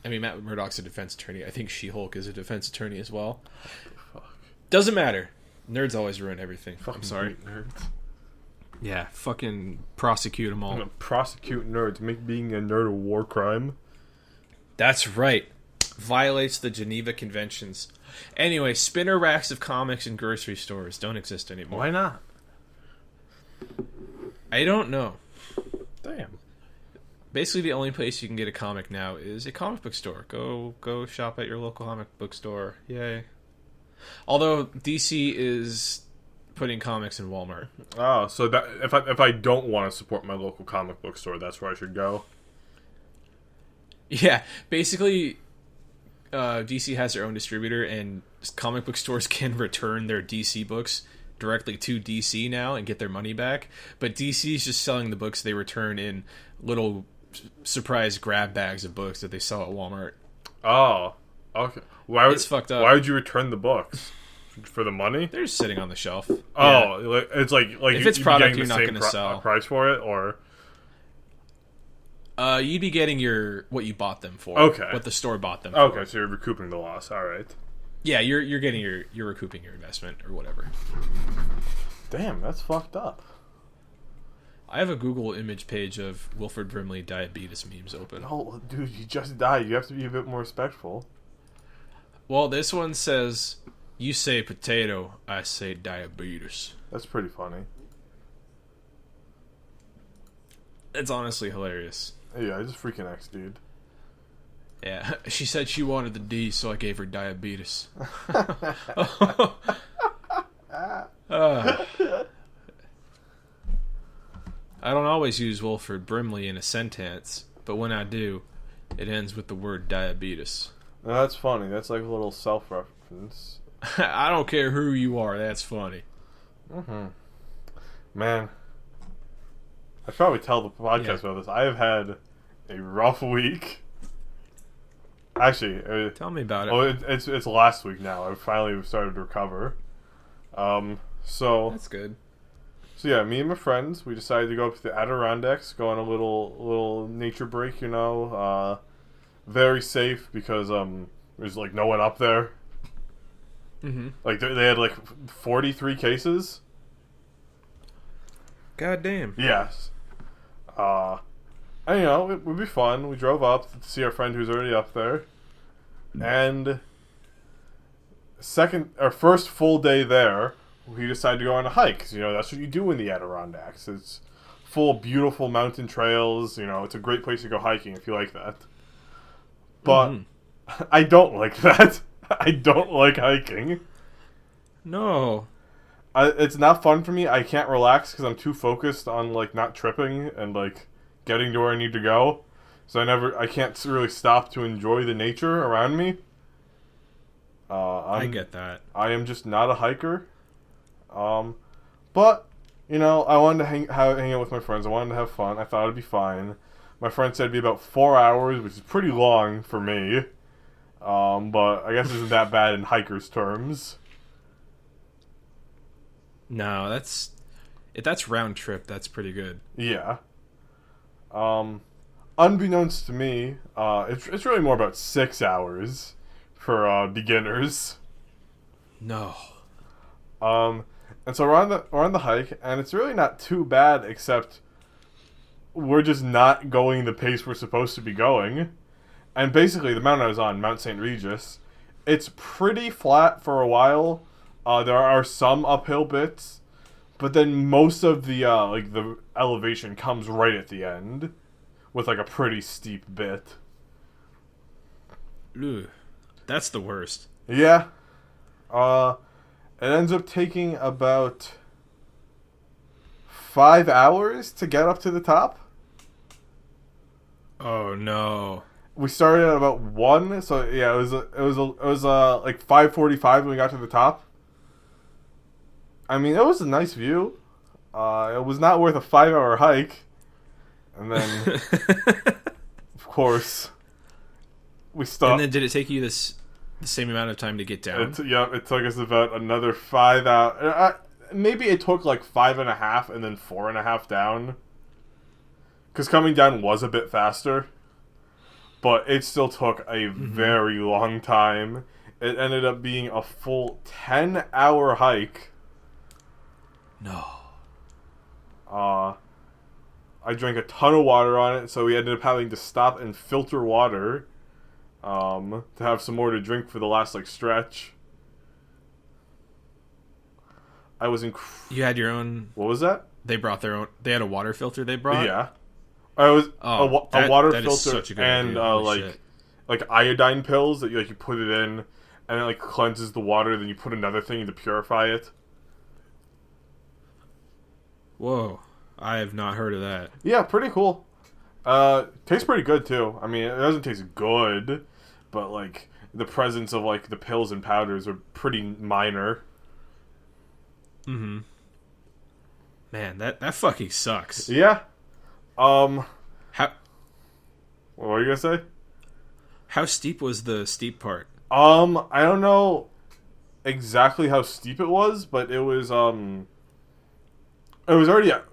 mean, Matt Murdock's a defense attorney. I think She-Hulk is a defense attorney as well. Fuck. Doesn't matter. Nerds always ruin everything. Fucking I'm sorry. Nerds. Yeah, fucking prosecute them all. I'm gonna prosecute nerds. Make being a nerd a war crime. That's right. Violates the Geneva Conventions. Anyway, spinner racks of comics in grocery stores don't exist anymore. Why not? I don't know. Damn. Basically, the only place you can get a comic now is a comic book store. Go shop at your local comic book store. Yay. Although DC is putting comics in Walmart. Oh, so that if I don't want to support my local comic book store, that's where I should go. Yeah, basically, DC has their own distributor, and comic book stores can return their DC books directly to DC now and get their money back. But DC is just selling the books they return in little surprise grab bags of books that they sell at Walmart. Oh, okay. It's fucked up. Why would you return the books? For the money? They're just sitting on the shelf. Oh, yeah. It's like if it's product you're not going to sell, price for it, or you'd be getting what you bought them for. Okay, what the store bought them. Okay, for. So you're recouping the loss. All right. Yeah, you're getting you're recouping your investment or whatever. Damn, that's fucked up. I have a Google image page of Wilford Brimley diabetes memes open. Oh, dude, you just died. You have to be a bit more respectful. Well, this one says, "You say potato, I say diabetes." That's pretty funny. It's honestly hilarious. Yeah, I just freaking X, dude. Yeah, she said she wanted the D, so I gave her diabetes. I don't always use Wilford Brimley in a sentence, but when I do, it ends with the word diabetes. No, that's funny. That's like a little self-reference. I don't care who you are. That's funny. Mm-hmm. Man, I should probably tell the podcast about this. I have had a rough week. Actually, tell me about it. Oh, it's last week now. I finally started to recover. So that's good. So yeah, me and my friends, we decided to go up to the Adirondacks, go on a little nature break. Very safe because there's like no one up there. Mm-hmm. Like they had like 43 cases. God damn. Yes. And it would be fun. We drove up to see our friend who's already up there, and our first full day there, we decided to go on a hike. 'Cause, that's what you do in the Adirondacks. It's full of beautiful mountain trails. It's a great place to go hiking if you like that. But I don't like that. I don't like hiking. No. It's not fun for me. I can't relax because I'm too focused on like not tripping and like getting to where I need to go. So I can't really stop to enjoy the nature around me. I get that. I am just not a hiker. But I wanted to hang out with my friends. I wanted to have fun. I thought it'd be fine. My friend said it'd be about 4 hours, which is pretty long for me. But I guess it isn't that bad in hikers' terms. No, if that's round trip, that's pretty good. Yeah. Unbeknownst to me, it's really more about 6 hours for beginners. No. And so we're on the hike, and it's really not too bad, except we're just not going the pace we're supposed to be going. And basically, the mountain I was on, Mount St. Regis, it's pretty flat for a while. There are some uphill bits, but then most of the the elevation comes right at the end, with like a pretty steep bit. Ugh. That's the worst. Yeah. It ends up taking about 5 hours to get up to the top. Oh no. We started at about 1, so yeah, it was like 5:45 when we got to the top. I mean, it was a nice view. It was not worth a 5-hour hike. And then, of course, we stopped. And then did it take you the same amount of time to get down? It took us about another 5 hours. Maybe it took like 5.5 and then 4.5 down. Because coming down was a bit faster. But it still took a very long time. It ended up being a full 10-hour hike. No. I drank a ton of water on it, so we ended up having to stop and filter water to have some more to drink for the last stretch. I was You had your own. What was that? They brought their own. They had a water filter they brought. Yeah, I was a water that filter such a good and idea. like iodine pills that you put it in and it cleanses the water. Then you put another thing to purify it. Whoa, I have not heard of that. Yeah, pretty cool. Tastes pretty good too. I mean, it doesn't taste good, but the presence of the pills and powders are pretty minor. Mm-hmm. Man, that fucking sucks. Yeah. How? What were you gonna say? How steep was the steep part? I don't know exactly how steep it was, but it was already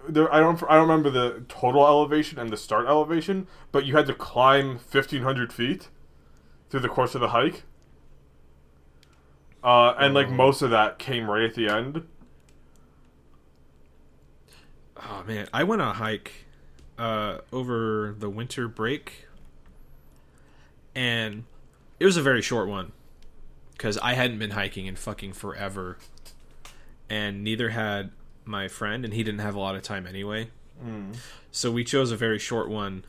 there. I don't remember the total elevation and the start elevation, but you had to climb 1,500 feet through the course of the hike. And most of that came right at the end. Oh man, I went on a hike over the winter break, and it was a very short one because I hadn't been hiking in fucking forever, and neither had my friend, and he didn't have a lot of time anyway. So we chose a very short one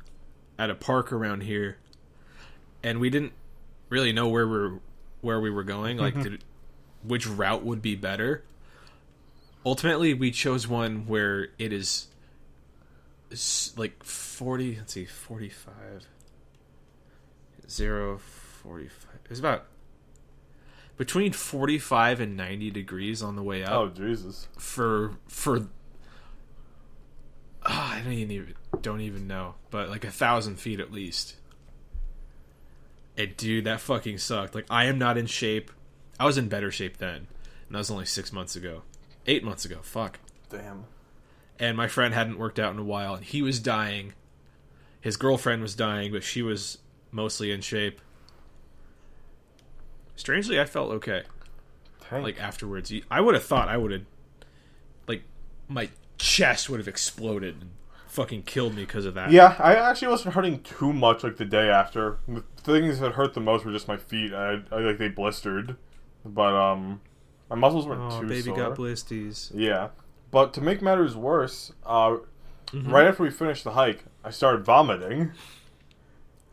at a park around here, and we didn't really know where we were going, which route would be better. Ultimately, we chose one where it is 40. Let's see, 45. 45. It was about between 45 and 90 degrees on the way up. Oh Jesus! For I don't even know, but 1,000 feet at least. And dude, that fucking sucked. I am not in shape. I was in better shape then, and that was only 6 months ago. 8 months ago. Fuck. Damn. and my friend hadn't worked out in a while, and he was dying. His girlfriend was dying, but she was mostly in shape. Strangely, I felt okay. Tank. Like, afterwards. I would have thought I would have... Like, my chest would have exploded and fucking killed me because of that. Yeah, I actually wasn't hurting too much, like, the day after. The things that hurt the most were just my feet. I like, they blistered. But, my muscles weren't too baby sore. got blisties. Yeah. But to make matters worse, right after we finished the hike, I started vomiting.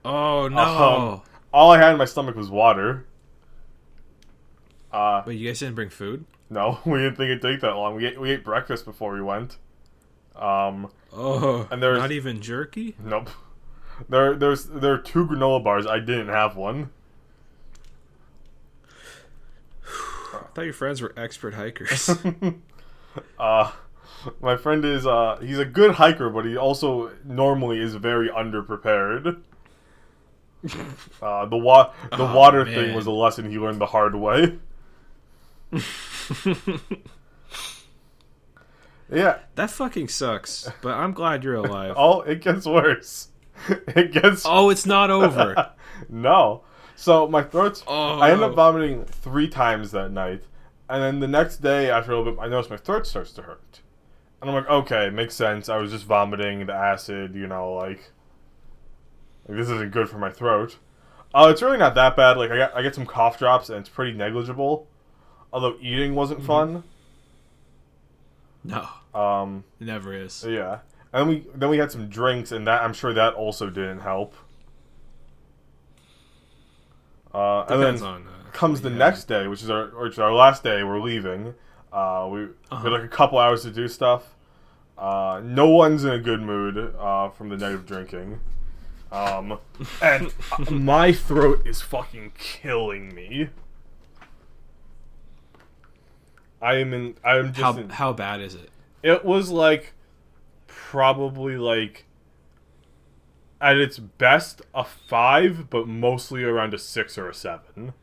Oh, no. All I had in my stomach was water. Wait, you guys didn't bring food? No, we didn't think it'd take that long. We ate breakfast before we went. And there's not even jerky? Nope. There are 2 granola bars. I didn't have one. I thought your friends were expert hikers. My friend is he's a good hiker, but he also normally is very underprepared. The water thing was a lesson he learned the hard way. Yeah. That fucking sucks, but I'm glad you're alive. Oh, it gets worse. Oh, it's not over. No. So my throat's... Oh. I ended up vomiting 3 times that night. And then the next day, after a little bit, I noticed my throat starts to hurt. And I'm like, okay, makes sense. I was just vomiting the acid, like this isn't good for my throat. It's really not that bad. Like, I get some cough drops, and it's pretty negligible. Although eating wasn't fun. No. It never is. Yeah. And then we had some drinks, and that I'm sure that also didn't help. And then comes the next day, which is our last day. We're leaving. We had like a couple hours to do stuff. No one's in a good mood from the night of drinking. And my throat is fucking killing me. How bad is it? It was like probably like at its best a 5, but mostly around a 6 or a 7.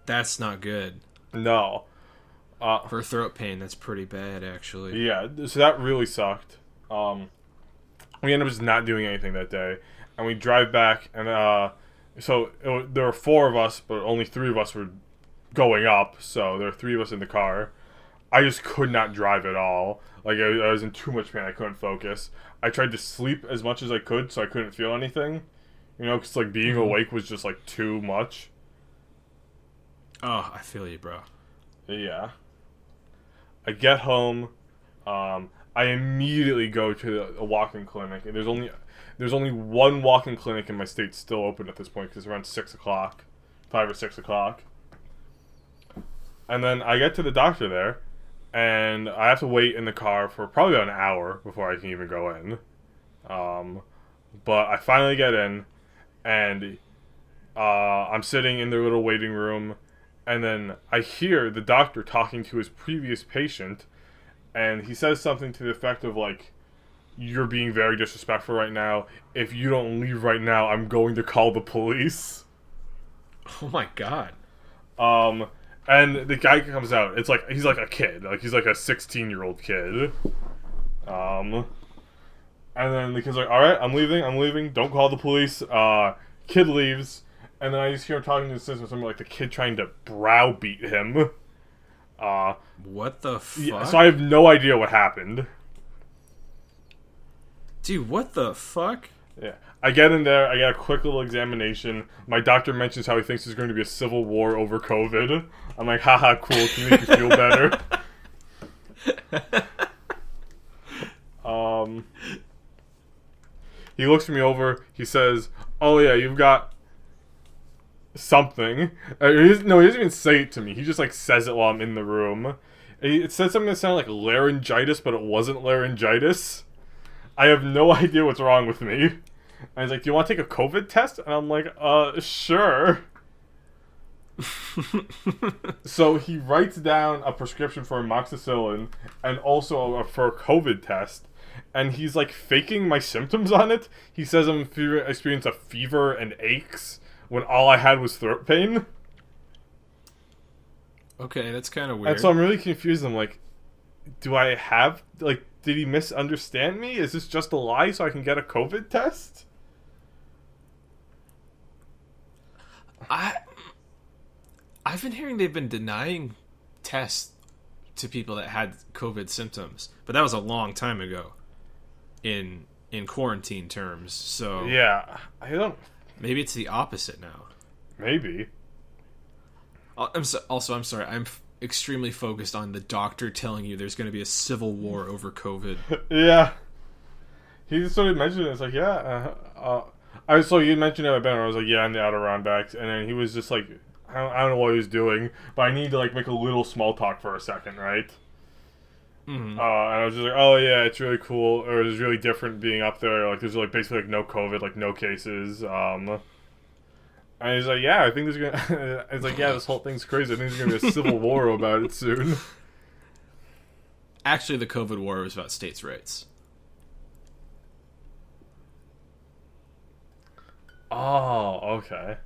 That's not good. No. For throat pain, that's pretty bad, actually. Yeah, so that really sucked. We ended up just not doing anything that day, and we drive back, and there were 4 of us, but only 3 of us were going up, so there were 3 of us in the car. I just could not drive at all. Like, I was in too much pain, I couldn't focus. I tried to sleep as much as I could, so I couldn't feel anything. Because, like, being awake was just, like, too much. Oh, I feel you, bro. Yeah. I get home, I immediately go to a walk-in clinic, and there's only one walk-in clinic in my state still open at this point, because it's around 6 o'clock, 5 or 6 o'clock. And then I get to the doctor there, and I have to wait in the car for probably about an hour before I can even go in. But I finally get in, and I'm sitting in their little waiting room, and then I hear the doctor talking to his previous patient, and he says something to the effect of, like, "You're being very disrespectful right now. If you don't leave right now, I'm going to call the police." Oh my god. And the guy comes out. It's like, he's like a kid. Like, he's like a 16-year-old kid. And then the kid's like, "Alright, I'm leaving. Don't call the police." Kid leaves. And then I just hear him talking to his sister, something like the kid trying to browbeat him. What the fuck? Yeah, so I have no idea what happened. Dude, what the fuck? Yeah. I get in there, I get a quick little examination. My doctor mentions how he thinks there's going to be a civil war over COVID. I'm like, haha, cool, can you make me feel better? He looks me over, he says, "Oh yeah, you've got something." He doesn't even say it to me. He just like says it while I'm in the room. It said something that sounded like laryngitis, but it wasn't laryngitis. I have no idea what's wrong with me. And he's like, "Do you want to take a COVID test?" And I'm like, sure. So he writes down a prescription for amoxicillin and also for a COVID test. And he's like faking my symptoms on it. He says I'm experiencing a fever and aches when all I had was throat pain. Okay, that's kind of weird. And so I'm really confused. I'm like, do I have, like, did he misunderstand me? Is this just a lie so I can get a COVID test? I've been hearing they've been denying tests to people that had COVID symptoms, but that was a long time ago in quarantine terms. So yeah, I don't. Maybe it's the opposite now. Maybe. I'm sorry. I'm extremely focused on the doctor telling you there's going to be a civil war over COVID. Yeah. He just sort of mentioned it. It's like, so you mentioned it at Benner. I was like, yeah, in the Adirondacks. And then he was just like, I don't know what he was doing, but I need to, like, make a little small talk for a second, right? Mm-hmm. And I was just like, oh, yeah, it's really cool. Or it's really different being up there. Like, there's, like, basically, like, no COVID, like, no cases. And he's like, yeah, I think there's gonna... It's like, yeah, this whole thing's crazy. I think there's gonna be a civil war about it soon. Actually, the COVID war was about states' rights. Oh, okay.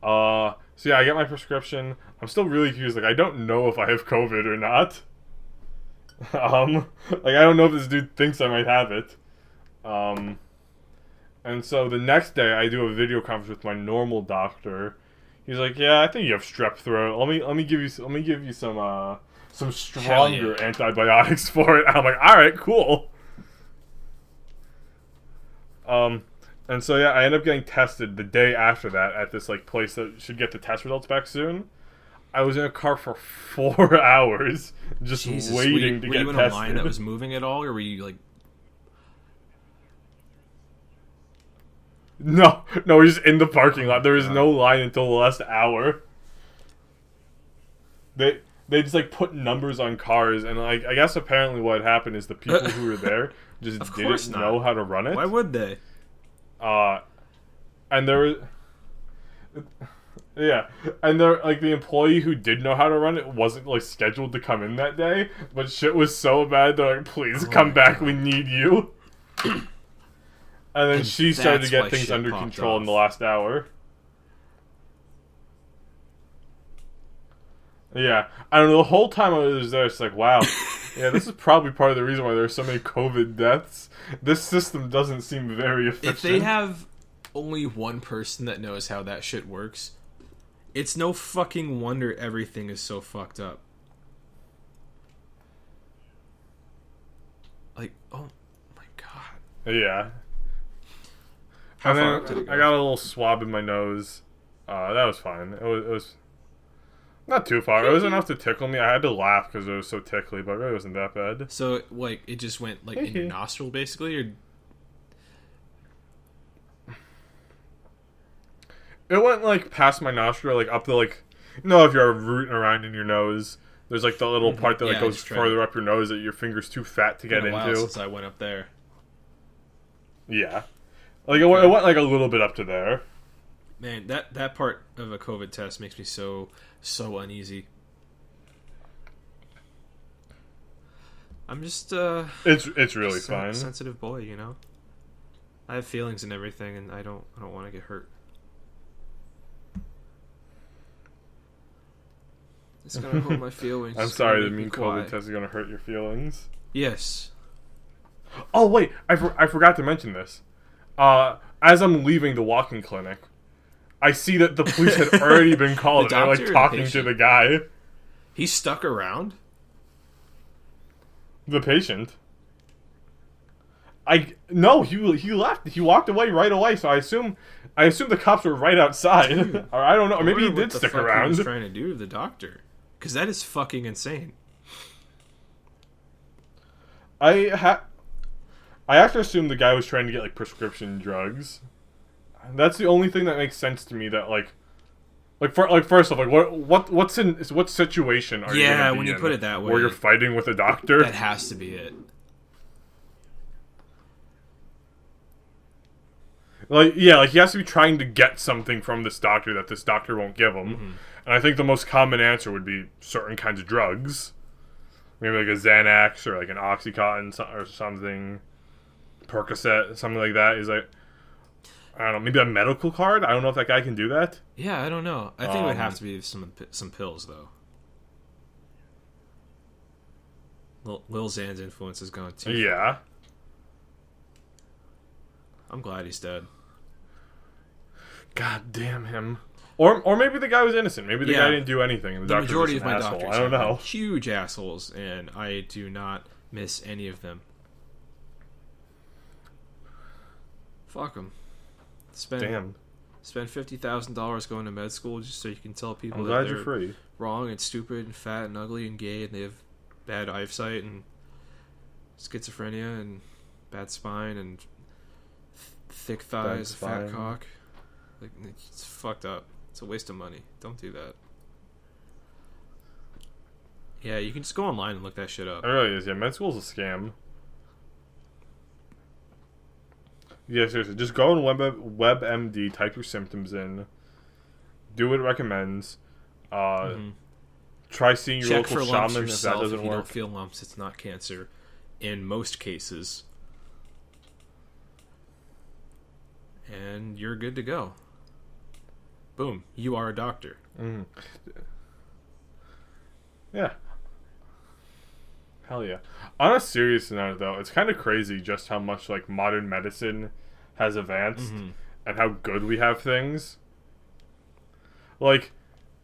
So yeah, I get my prescription. I'm still really confused. Like, I don't know if I have COVID or not. Like, I don't know if this dude thinks I might have it. And so the next day, I do a video conference with my normal doctor. He's like, "Yeah, I think you have strep throat. Let me give you some stronger antibiotics for it." I'm like, "All right, cool." And so yeah, I end up getting tested the day after that at this, like, place that should get the test results back soon. I was in a car for 4 hours just waiting to get tested. Were you in a line that was moving at all, or were you like? No, we're just in the parking lot. There was no line until the last hour. They just, like, put numbers on cars, and, like, I guess apparently what happened is the people who were there just didn't know how to run it. Why would they? And there was... Yeah, and there, like, the employee who did know how to run it wasn't, like, scheduled to come in that day, but shit was so bad, they're like, please come back, we need you. And then she started to get things under control in the last hour. Yeah, I don't know, the whole time I was there, it's like, wow, yeah, this is probably part of the reason why there's so many COVID deaths. This system doesn't seem very efficient. If they have only one person that knows how that shit works, it's no fucking wonder everything is so fucked up. Like, oh my god. Yeah. How and far then up did it go? I got a little swab in my nose. That was fine. It was not too far. It was enough to tickle me. I had to laugh because it was so tickly, but it really wasn't that bad. So, like, it just went, like, in your nostril, basically, or... It went, like, past my nostril, like, up the, like... You know, if you're rooting around in your nose, there's, like, the little part that, like, goes further up your nose that your finger's too fat to get into. While since I went up there. Yeah. Like, it went, like, a little bit up to there. Man, that part of a COVID test makes me so uneasy. I'm just It's really fine. Sensitive boy, you know. I have feelings and everything, and I don't want to get hurt. It's gonna hurt my feelings. I'm sorry, the mean COVID test is gonna hurt your feelings. Yes. Oh wait, I forgot to mention this. As I'm leaving the walking clinic, I see that the police had already been called and they're, like, talking to the guy. He stuck around? The patient. No, he left. He walked away right away, so I assume the cops were right outside. Or I don't know, or maybe he did stick around. What was trying to do to the doctor? Because that is fucking insane. I have to assume the guy was trying to get, like, prescription drugs. That's the only thing that makes sense to me. That like first off, like, what situation are you? Yeah, when you put it that way, where you're fighting with a doctor. That has to be it. Like, yeah, like, he has to be trying to get something from this doctor that this doctor won't give him. Mm-hmm. And I think the most common answer would be certain kinds of drugs. Maybe like a Xanax or like an Oxycontin or something. Percocet, something like that. He's like, I don't know, maybe a medical card? I don't know if that guy can do that. Yeah, I don't know. I think it would have to be some pills, though. Lil Xan's influence is gone too. Yeah. I'm glad he's dead. God damn him. Or maybe the guy was innocent. Maybe the guy didn't do anything. And the majority of my asshole. doctors I don't know. Huge assholes, and I do not miss any of them. Fuck them. Spend $50,000 going to med school just so you can tell people that they're free. Wrong and stupid and fat and ugly and gay and they have bad eyesight and schizophrenia and bad spine and thick thighs, fat cock. Like, it's fucked up. It's a waste of money. Don't do that. Yeah, you can just go online and look that shit up. It really is. Yeah, med school's a scam. Yeah, seriously. Just go on WebMD, type your symptoms in, do what it recommends. Try seeing your Check local for lumps shaman if yourself. that doesn't if you work. don't feel lumps, it's not cancer. In most cases. And you're good to go. Boom. You are a doctor. Mm. Yeah. Hell yeah. On a serious note, though, it's kind of crazy just how much, like, modern medicine has advanced and how good we have things. Like,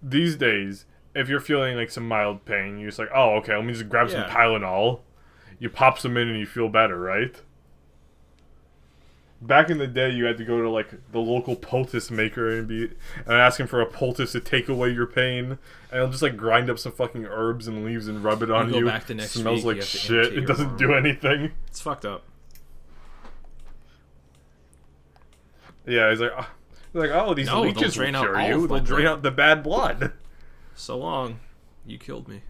these days, if you're feeling, like, some mild pain, you're just like, oh, okay, let me just grab some Tylenol. You pop some in and you feel better, right? Back in the day, you had to go to, like, the local poultice maker and ask him for a poultice to take away your pain, and he'll just, like, grind up some fucking herbs and leaves and rub it on you. Go back the next Smells week, like shit. It doesn't do anything. It's fucked up. Yeah, he's like, oh, these leeches will cure you. They'll drain out the bad blood. So long. You killed me.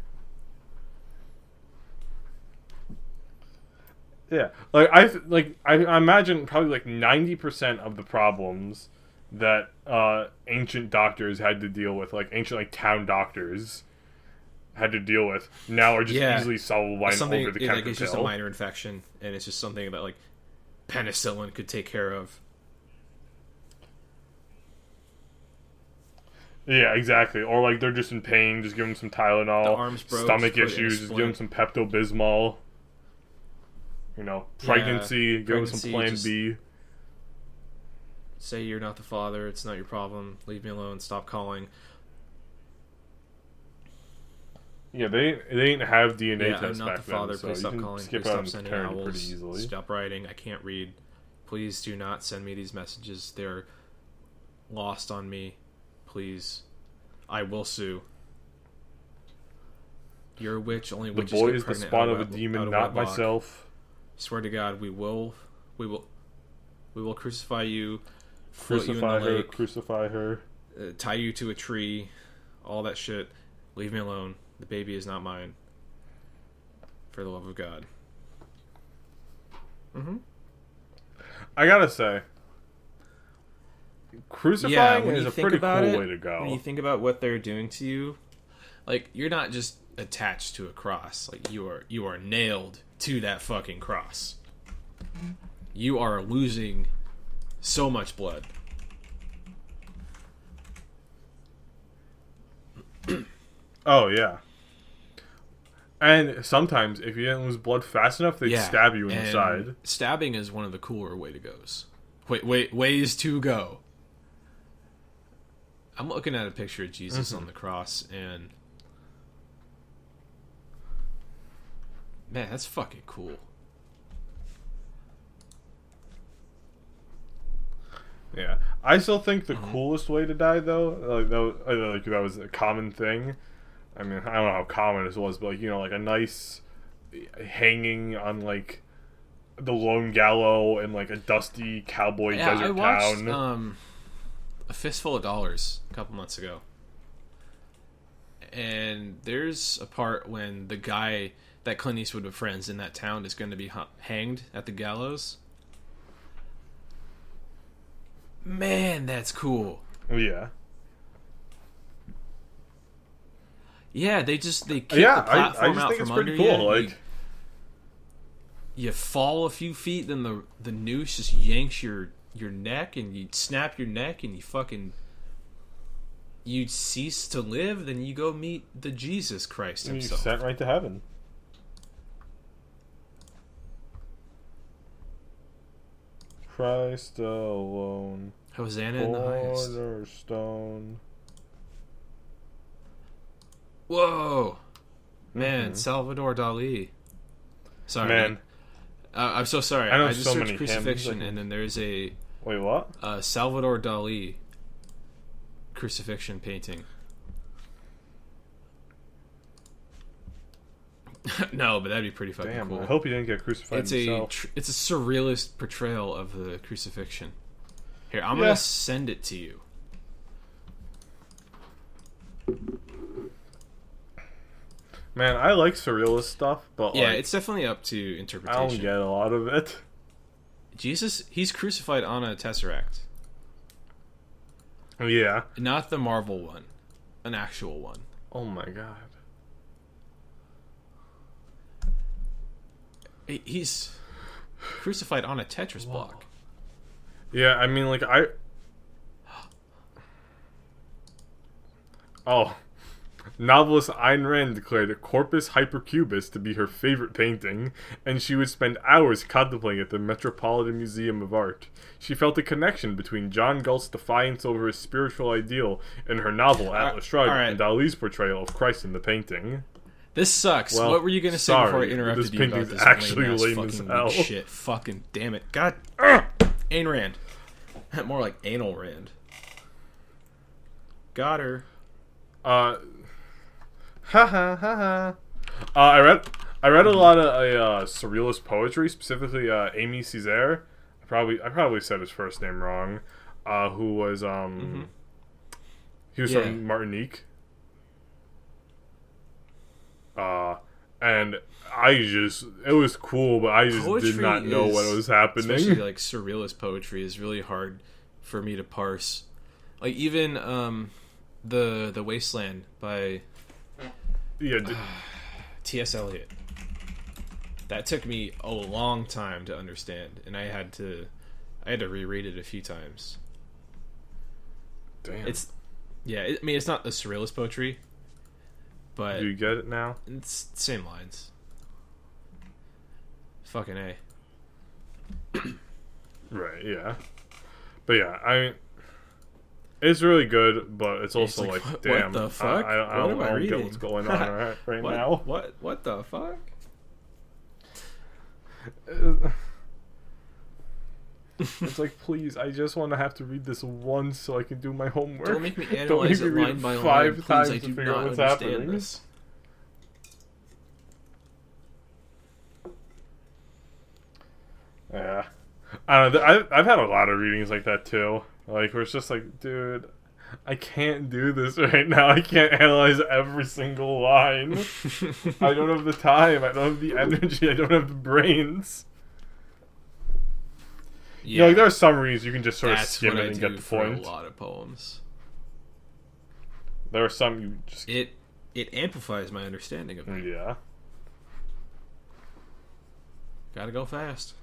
Yeah, I imagine probably like 90% of the problems that ancient doctors had to deal with, like ancient like town doctors had to deal with, now are just easily solved by an over-the-counter pill. It's just a minor infection, and it's just something that like penicillin could take care of. Yeah, exactly. Or like they're just in pain, just give them some Tylenol. The arm's broke, stomach issues, just give them some Pepto-Bismol. You know, pregnancy, give them some Plan B. Say you're not the father, it's not your problem, leave me alone, stop calling. Yeah, they didn't have DNA tests I'm not back the father, then, please so stop you calling, can skip please out stop on sending paternity owls, pretty easily. stop writing, I can't read. Please do not send me these messages, they're lost on me. Please. I will sue. You're a witch, only The witches boy get is the pregnant spawn out of a demon, not wedlock. myself. Swear to God, we will crucify you, float you in the Crucify her, lake, crucify her. tie you to a tree, all that shit. Leave me alone. The baby is not mine. For the love of God. I gotta say, crucifying is a pretty cool way to go. When you think about what they're doing to you, like, you're not just attached to a cross. Like, you are nailed to that fucking cross. You are losing so much blood. Oh, yeah. And sometimes, if you didn't lose blood fast enough, they'd stab you in the side. Stabbing is one of the cooler ways to go. I'm looking at a picture of Jesus on the cross, and man, that's fucking cool. Yeah, I still think the coolest way to die, though, that was a common thing. I mean, I don't know how common this was, but like, you know, like a nice hanging on like the Lone Gallows in like a dusty cowboy desert I watched, town. A Fistful of Dollars a couple months ago, and there's a part when the guy that Clint Eastwood befriends in that town is going to be hanged at the gallows. Man, that's cool. Oh, yeah. Yeah, they kick the platform out from under you. Like, you fall a few feet, then the noose just yanks your neck, and you snap your neck, and you cease to live. Then you go meet the Jesus Christ himself. You sent right to heaven. Christ alone. Hosanna in the highest. Cornerstone. Whoa, man, Salvador Dali. Sorry, Man. I'm so sorry. I know just so searched many crucifixion, hymns. and then there's a Wait, what? Salvador Dali crucifixion painting. No, but that'd be pretty fucking Damn, cool. I hope you didn't get crucified It's yourself. it's a surrealist portrayal of the crucifixion. Here, I'm gonna send it to you. Man, I like surrealist stuff, but Yeah, like, it's definitely up to I interpretation. don't get a lot of it. Jesus, he's crucified on a tesseract, Yeah. not the Marvel one, an actual one. Oh my god. He's crucified on a Tetris block. Yeah, I mean, like, Oh. Novelist Ayn Rand declared Corpus Hypercubus to be her favorite painting, and she would spend hours contemplating it at the Metropolitan Museum of Art. She felt a connection between John Galt's defiance over his spiritual ideal in her novel Atlas Shrugged and Dali's portrayal of Christ in the painting. This sucks. Well, what were you going to say sorry, before I interrupted this you about painting's this actually lame-ass lame as fucking hell. weak shit? Fucking damn it. God. Ayn Rand. More like anal Rand. Got her. Ha ha ha ha. I read a lot of surrealist poetry, specifically Amy Césaire. I probably said his first name wrong. Who was he was from Martinique. And it was cool, but I just Poetry did not know what was happening. Especially like surrealist poetry is really hard for me to parse. Like even the Wasteland by T.S. Eliot. That took me a long time to understand, and I had to reread it a few times. Damn. I mean, it's not the surrealist poetry, but Do you get it now? it's the same lines. Fucking A. Right, yeah. But yeah, I mean, it's really good, but it's also like, like, what damn. the fuck? I What don't, am I I don't get reading? what's going on right now. What the fuck? It's like, please, I just want to have to read this once so I can do my homework. Don't make me Don't analyze make it me read line by line. five Please, times I to do figure not out what's understand happening. this. Yeah. I don't know. I've had a lot of readings like that too. Like, where it's just like, dude, I can't do this right now. I can't analyze every single line. I don't have the time. I don't have the energy. I don't have the brains. Yeah, You know, like, there are some readings you can just sort of that's skim what it I and do get the for point. a lot of poems. There are some you just... It amplifies my understanding of it. Yeah. Gotta go fast.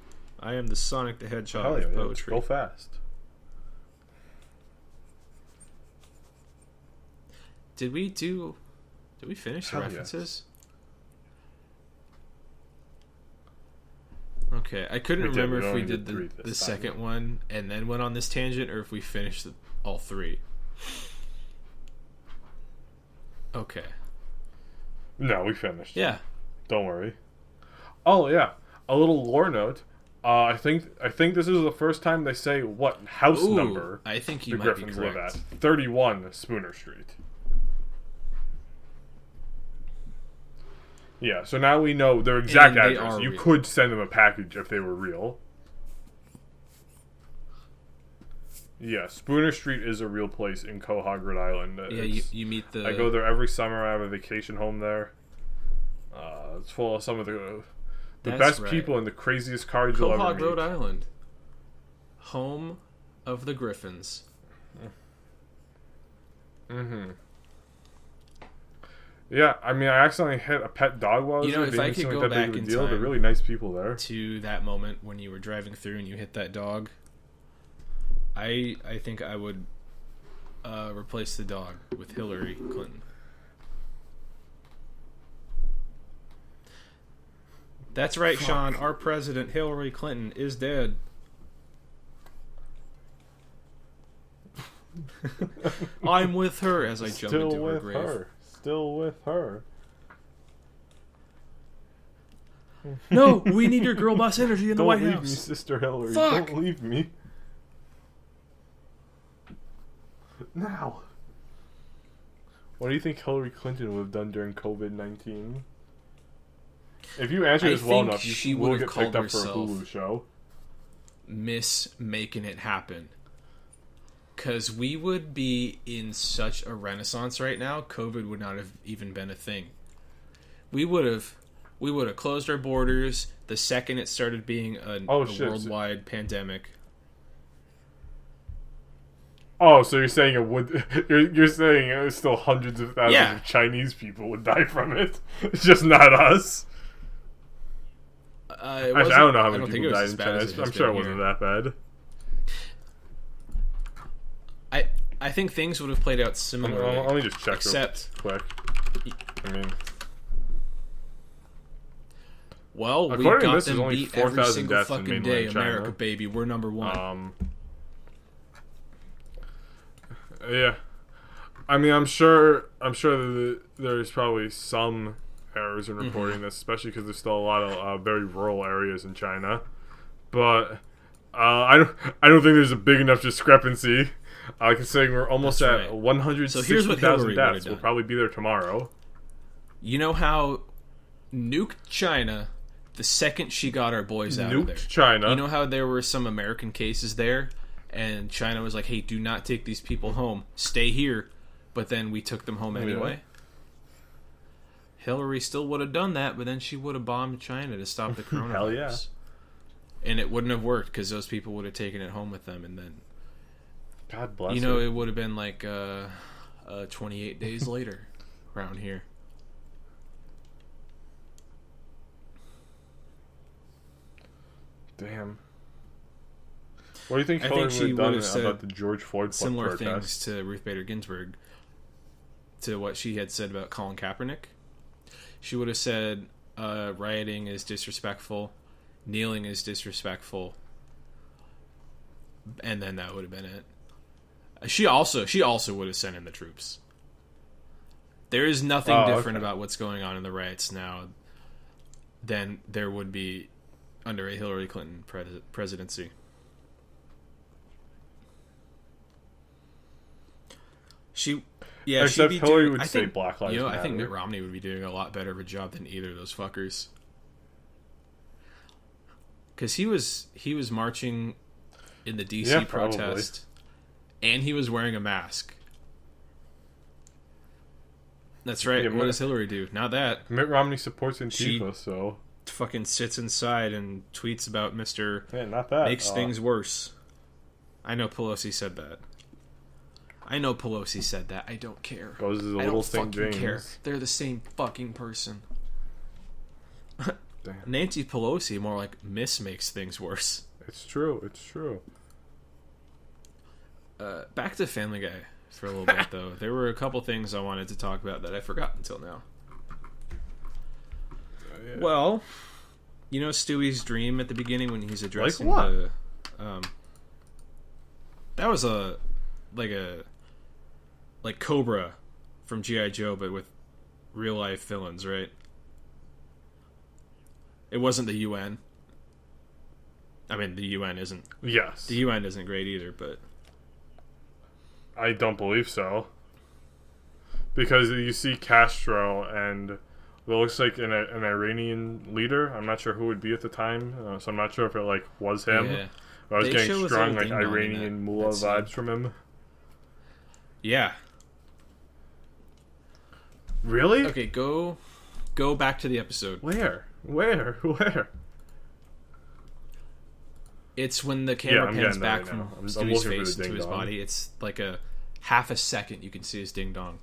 I am the Sonic the Hedgehog Hell yeah, of yeah, let's poetry. go fast. Did we finish the Hell yes. references? Okay, I couldn't We did. remember We if we only did did three the this time. second one and then went on this tangent, or if we finished all three. Okay. No, we finished. Yeah. Don't worry. Oh yeah, a little lore note. I think this is the first time they say what house Ooh, number I think the you might be Griffins live correct. at. 31 Spooner Street. Yeah, so now we know their exact And they address. are You real. could send them a package if they were real. Yeah, Spooner Street is a real place in Quahog, Rhode Island. Yeah, you meet the... I go there every summer. I have a vacation home there. It's full of some of the That's best right. people and the craziest cars you'll ever Quahog, meet. Rhode Island. Home of the Griffins. Yeah, I mean, I accidentally hit a pet dog while I was You know, there. if I Didn't could seem go like that big back of a in deal. They're time really nice people there. To that moment when you were driving through and you hit that dog, I think I would replace the dog with Hillary Clinton. That's right, Sean. Our president, Hillary Clinton, is dead. I'm with her as I jump Still into her with grave. her. Still with her. No, we need your girl boss energy in the White Don't leave House. me, Sister Hillary. Fuck. Don't leave me. Now. What do you think Hillary Clinton would have done during COVID-19? If you answer this well enough, you will get picked up for a Hulu show. Miss making it happen. Because we would be in such a renaissance right now, COVID would not have even been a thing. We would have closed our borders the second it started being a worldwide pandemic. Oh, so you're saying it would? You're saying it was still hundreds of thousands of Chinese people would die from it, it's just not us. Actually, I don't know how many people died in China. I'm sure it wasn't that bad. I think things would have played out similarly. Let me just check except real quick. I mean, well, we got them beat every single fucking day. America, baby, we're number one. Yeah, I mean, I'm sure that there's probably some errors in reporting this, especially because there's still a lot of very rural areas in China. But I don't think there's a big enough discrepancy. Considering we're almost at 160,000 deaths. We'll probably be there tomorrow. You know how nuked China the second she got our boys out of there. Nuked China. You know how there were some American cases there, and China was like, "Hey, do not take these people home. Stay here." But then we took them home anyway. Yeah. Hillary still would have done that, but then she would have bombed China to stop the coronavirus. Hell yeah. And it wouldn't have worked because those people would have taken it home with them, and then God bless. You know, it would have been like 28 days later around here. Damn. What do you think Hillary would have done about the George Floyd similar protest? Things to Ruth Bader Ginsburg, to what she had said about Colin Kaepernick? She would have said rioting is disrespectful, kneeling is disrespectful, and then that would have been it. She also would have sent in the troops. There is nothing different about what's going on in the riots now than there would be under a Hillary Clinton presidency. Except Hillary would say Black Lives Matter. I think Mitt Romney would be doing a lot better of a job than either of those fuckers. Because he was marching in the DC protest, and he was wearing a mask. That's right. What does Hillary do? Not that. Mitt Romney supports Antifa, so fucking sits inside and tweets about Mr. Yeah, not that. Makes things worse. I know Pelosi said that. I don't care. Goes as a I little don't St. fucking James. care. They're the same fucking person. Damn. Nancy Pelosi, more like Miss makes things worse. It's true. Back to Family Guy for a little bit, though. There were a couple things I wanted to talk about that I forgot until now. Yeah. Well, you know Stewie's dream at the beginning when he's addressing the... that was like Cobra from G.I. Joe, but with real life villains, right? It wasn't the UN. I mean, the UN isn't... Yes. The UN isn't great either, but... I don't believe so. Because you see Castro and what looks like an Iranian leader. I'm not sure who would be at the time, so I'm not sure if it was him. Yeah. But I was getting strong Iranian mullah vibes from him. Yeah. Really? Okay, go back to the episode. Where? It's when the camera pans back from Stewie's face to his body. It's like a half a second you can see his ding dong.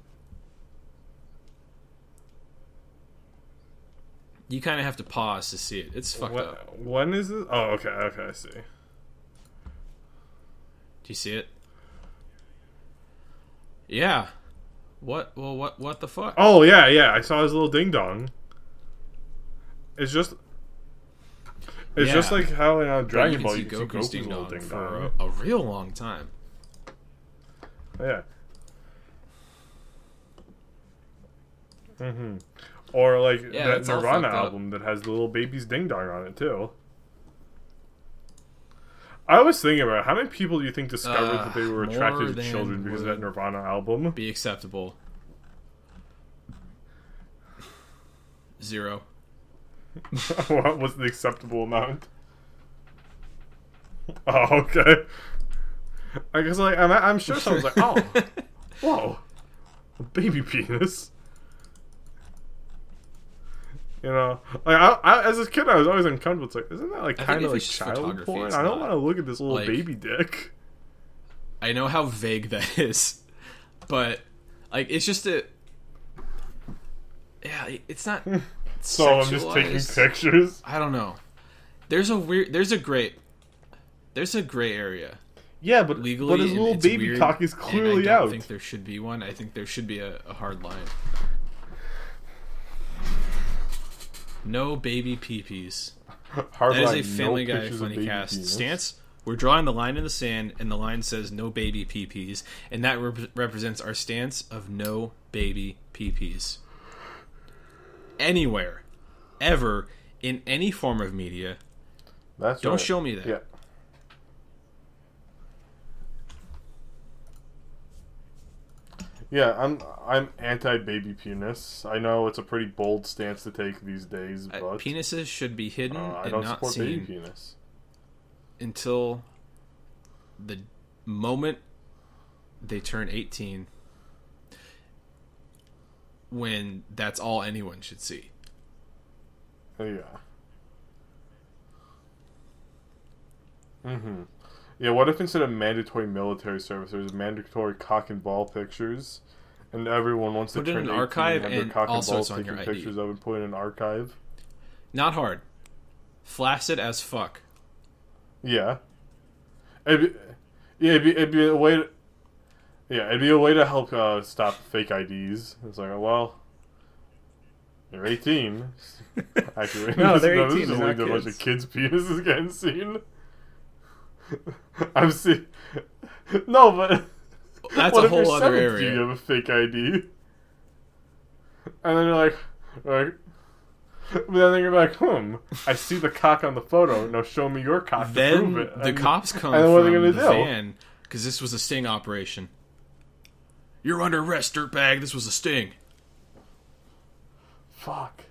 You kind of have to pause to see it. It's fucked up. When is it? Oh, okay, I see. Do you see it? Yeah. What? Well, what the fuck? Oh, yeah. I saw his little ding dong. It's just like how in Dragon Ball you can see Goku's little ding dong for a real long time. Yeah. Or like that Nirvana album that has the little baby's ding dong on it too. I was thinking about how many people do you think discovered that they were attracted to children because of that Nirvana album? Be acceptable. 0. What was the acceptable amount? Oh, okay. I guess like I'm sure someone's like, oh, whoa, a baby penis. You know, like I as a kid, I was always uncomfortable. It's like, isn't that like kind of like child porn? I don't want to look at this little like, baby dick. I know how vague that is, but like it's just a it's not. So I'm just taking pictures. I don't know. There's a gray area. Yeah, but legally, but his little baby weird, cock is clearly out. I don't think there should be one. I think there should be a hard line. No baby pee-pees. That is a Family Guy Funnycast stance. We're drawing the line in the sand, and the line says no baby pee-pees, and that represents our stance of no baby pee-pees. Anywhere, ever, in any form of media. Don't show me that. Yeah. Yeah, I'm anti-baby penis. I know it's a pretty bold stance to take these days, but penises should be hidden and don't not support seen baby penis until the moment they turn 18, when that's all anyone should see. Yeah. Yeah, what if instead of mandatory military service, there's mandatory cock and ball pictures, and everyone wants to turn 18 archive and have their cock and also balls it's on taken your pictures ID. of and put in an archive? Not hard. Flaccid as fuck. Yeah. It'd be a way to... Yeah, it'd be a way to help stop fake IDs. It's like, well, you're 18. Actually, no, they're 18. This is only a bunch of kids' penises getting seen. I'm seeing... No, but... That's a whole other area. You have a fake ID. And then you're like... But then you're like, I see the cock on the photo. Now show me your cock to prove it. Then the cops come and from what are they gonna the do? van, because this was a sting operation. You're under arrest, dirtbag. This was a sting. Fuck.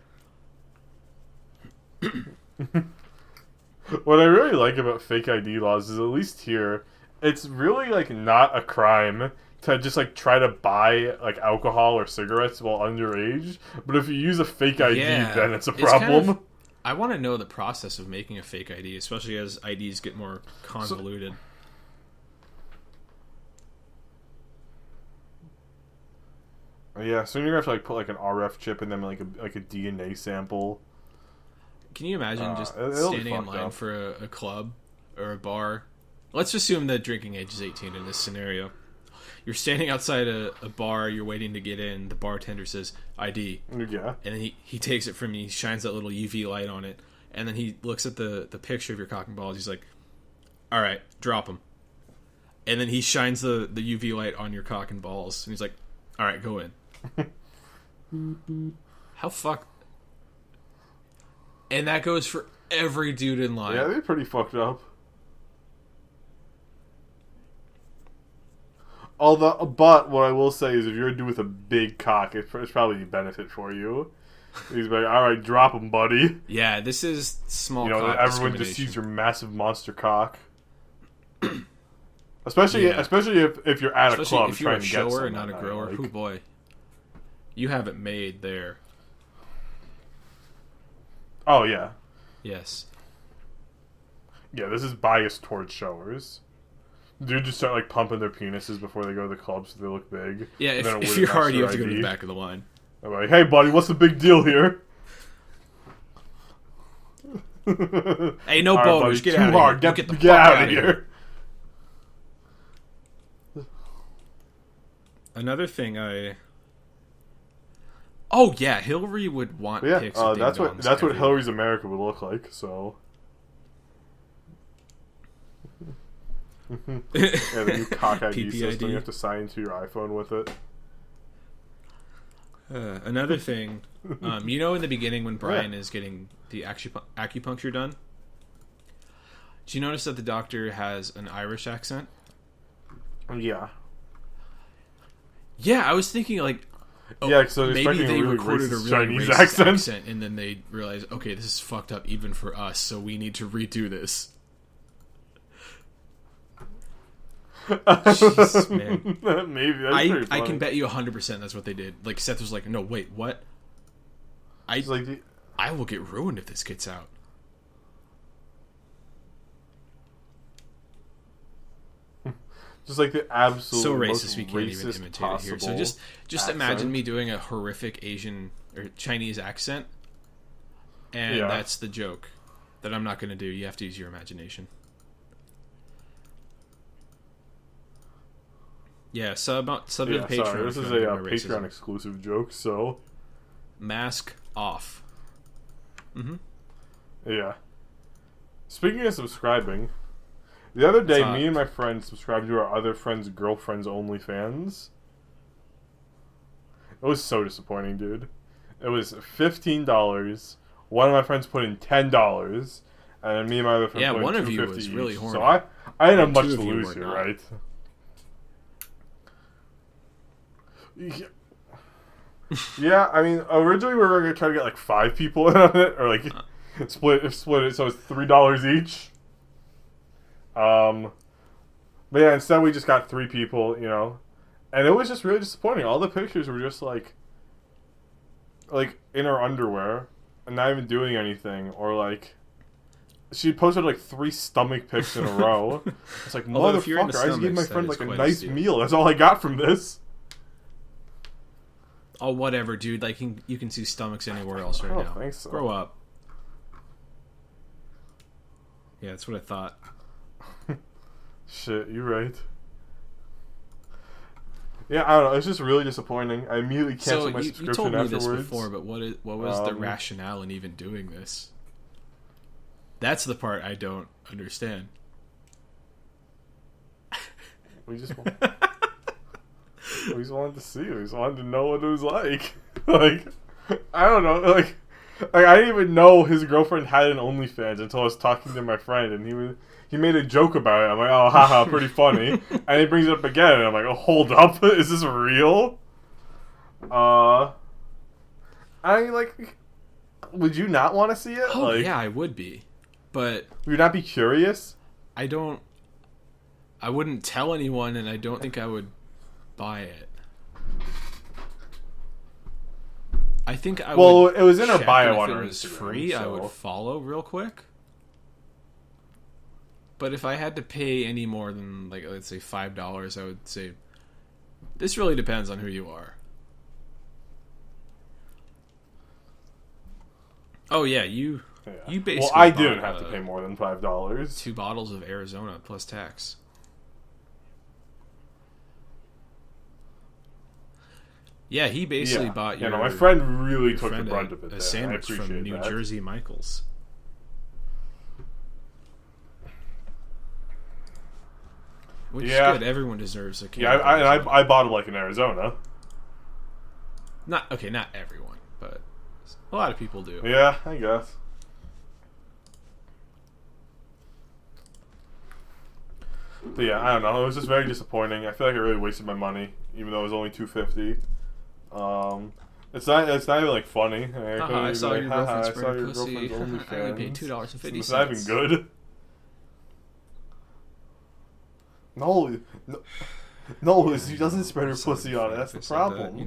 What I really like about fake ID laws is, at least here, it's really like not a crime to just like try to buy like alcohol or cigarettes while underage. But if you use a fake ID, then it's a problem. I want to know the process of making a fake ID, especially as IDs get more convoluted. Yeah, so you're gonna have to like put like an RF chip in them, like a DNA sample. Can you imagine just standing in line for a club or a bar? Let's assume that drinking age is 18 in this scenario. You're standing outside a bar, you're waiting to get in, the bartender says, ID. Yeah. And then he takes it from you, he shines that little UV light on it, and then he looks at the picture of your cock and balls, he's like, alright, drop them. And then he shines the UV light on your cock and balls, and he's like, alright, go in. How fucked... And that goes for every dude in line. Yeah, they're pretty fucked up. But what I will say is, if you're a dude with a big cock, it's probably a benefit for you. He's like, all right, drop him, buddy. Yeah, this is small. You know, cock everyone just sees your massive monster cock. especially if you're at a club if you're trying a to get shower someone, and not a grower. Oh boy, you have it made there. Oh yeah. Yes. Yeah, this is biased towards showers. Dude just start like pumping their penises before they go to the club so they look big. Yeah, if you're hard, you have to go to the back of the line. I'm like, hey buddy, what's the big deal here? Hey, no boners, get out of here. Get the fuck out of here. Another thing Oh yeah, Hillary would want pics of that's what Hillary's America would look like. So Yeah, the new cock ID PPID. system. You have to sign into your iPhone with it. Another thing, you know, in the beginning when Brian is getting the acupuncture done, do you notice that the doctor has an Irish accent? Yeah. Yeah, I was thinking like, so maybe they really recorded a really Chinese racist accent. accent, and then they realized, okay, this is fucked up even for us, so we need to redo this. Jesus, man. Maybe that's I can bet you 100% that's what they did. Like Seth was like, "No, wait, what? I will get ruined if this gets out." Just like the absolute So most racist we can't even imitate it here. So just imagine me doing a horrific Asian or Chinese accent, and that's the joke that I'm not going to do. You have to use your imagination. Yeah, sub to the Patreon. Sorry, this is a Patreon exclusive joke, so mask off. Yeah. Speaking of subscribing, the other day, me and my friend subscribed to our other friend's girlfriend's OnlyFans. It was so disappointing, dude. It was $15. One of my friends put in $10, and me and my other friend put in $2.50 one of you was really horny. So I didn't have much to lose here, right? Yeah, I mean, originally we were going to try to get like 5 people in on it, or like split it so it's $3 each. But yeah, instead we just got 3 people, you know, and it was just really disappointing. All the pictures were just like in her underwear and not even doing anything, or like she posted like 3 stomach pics in a row. It's like, motherfucker, I just gave my friend like a nice meal. That's all I got from this. Oh, whatever, dude. Like, you can see stomachs anywhere else right now. Think so. Grow up. Yeah, that's what I thought. Shit, you're right. Yeah, I don't know. It's just really disappointing. I immediately canceled my subscription afterwards. You told me afterwards. this before, but what was the rationale in even doing this? That's the part I don't understand. We just wanted to see it. We just wanted to know what it was like. Like, I don't know. Like I didn't even know his girlfriend had an OnlyFans until I was talking to my friend, and he made a joke about it. I'm like, oh, haha, pretty funny. And he brings it up again, and I'm like, oh, hold up, is this real? I mean, like, would you not want to see it? Oh, like, yeah, I would be, but would you not be curious? I wouldn't tell anyone, and I don't think I would buy it. I think I would. Well, it was in her bio on her Instagram. If it was free, so. I would follow real quick. But if I had to pay any more than, like, let's say $5, I would say this really depends on who you are. Oh yeah, you basically. Well, I didn't have to pay more than $5. 2 bottles of Arizona plus tax. Yeah, he basically bought your. My friend really took the brunt of it. A sandwich from New Jersey Michael's. Which is good. Everyone deserves a. Yeah, I bought him like in Arizona. Not everyone, but a lot of people do. Yeah, I guess. But yeah, I don't know. It was just very disappointing. I feel like I really wasted my money, even though it was only $2.50. It's not even like funny. I saw your girlfriend's pussy. OnlyFans. I only paid $2.50. It's not even good. No, she doesn't spread her pussy on it. That's the problem. That, you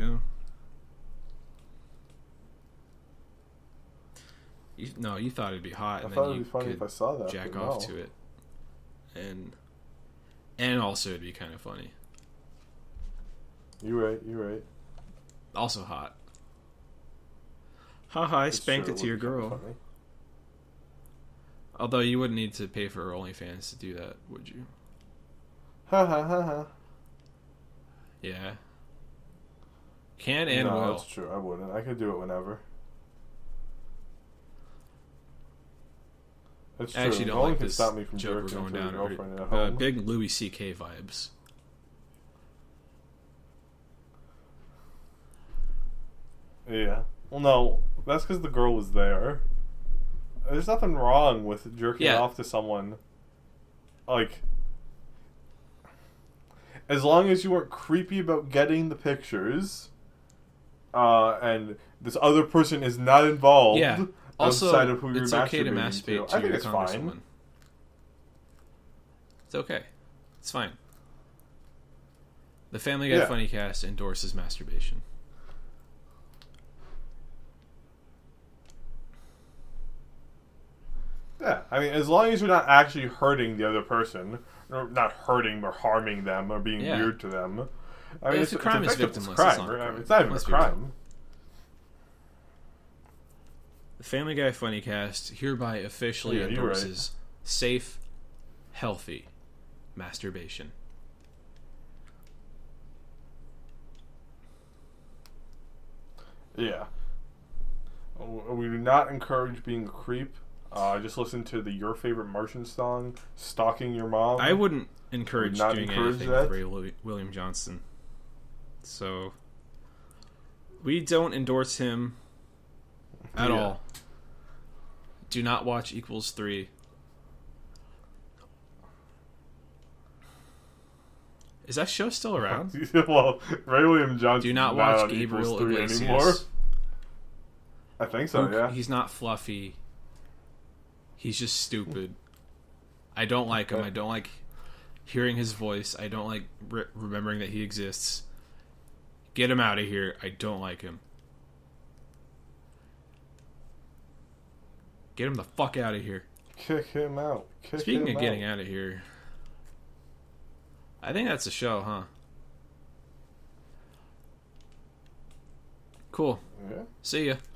know. You thought it'd be hot, and then you could if I saw that, jack off to it, and also it'd be kind of funny. You're right. Also hot. Haha, I spanked it to your girl. Although you wouldn't need to pay for her OnlyFans to do that, would you? Ha ha ha ha. Yeah. Can and will. No, that's true. I wouldn't. I could do it whenever. That's I true. actually don't No one like can this stop me from joke we're jerking going to a down. girlfriend at home. Big Louis C.K. vibes. Yeah. Well, no, that's because the girl was there. There's nothing wrong with jerking off to someone. Like, as long as you weren't creepy about getting the pictures, and this other person is not involved. Yeah. Also, outside of who you're it's okay to masturbating masturbate to. to I think your it's congresswoman. fine. It's okay. It's fine. The Family Guy Funnycast endorses masturbation. Yeah, I mean, as long as you're not actually hurting the other person, or not hurting or harming them or being weird to them. I mean, if the crime is victimless, it's crime, right? I mean, it's not even a crime. The Family Guy Funnycast hereby officially endorses safe, healthy masturbation. Yeah. We do not encourage being a creep. Just listen to the Your Favorite Martian song, Stalking Your Mom. I wouldn't encourage doing anything that. with Ray William Johnson. So, we don't endorse him at all. Do not watch Equals 3. Is that show still around? Well, Ray William Johnson. Do not watch Gabriel Iglesias anymore. I think so. Yeah. He's not fluffy. He's just stupid. I don't like him. I don't like hearing his voice. I don't like remembering that he exists. Get him out of here. I don't like him. Get him the fuck out of here. Kick him out. Speaking of getting out of here, I think that's the show, huh? Cool. Yeah. See ya.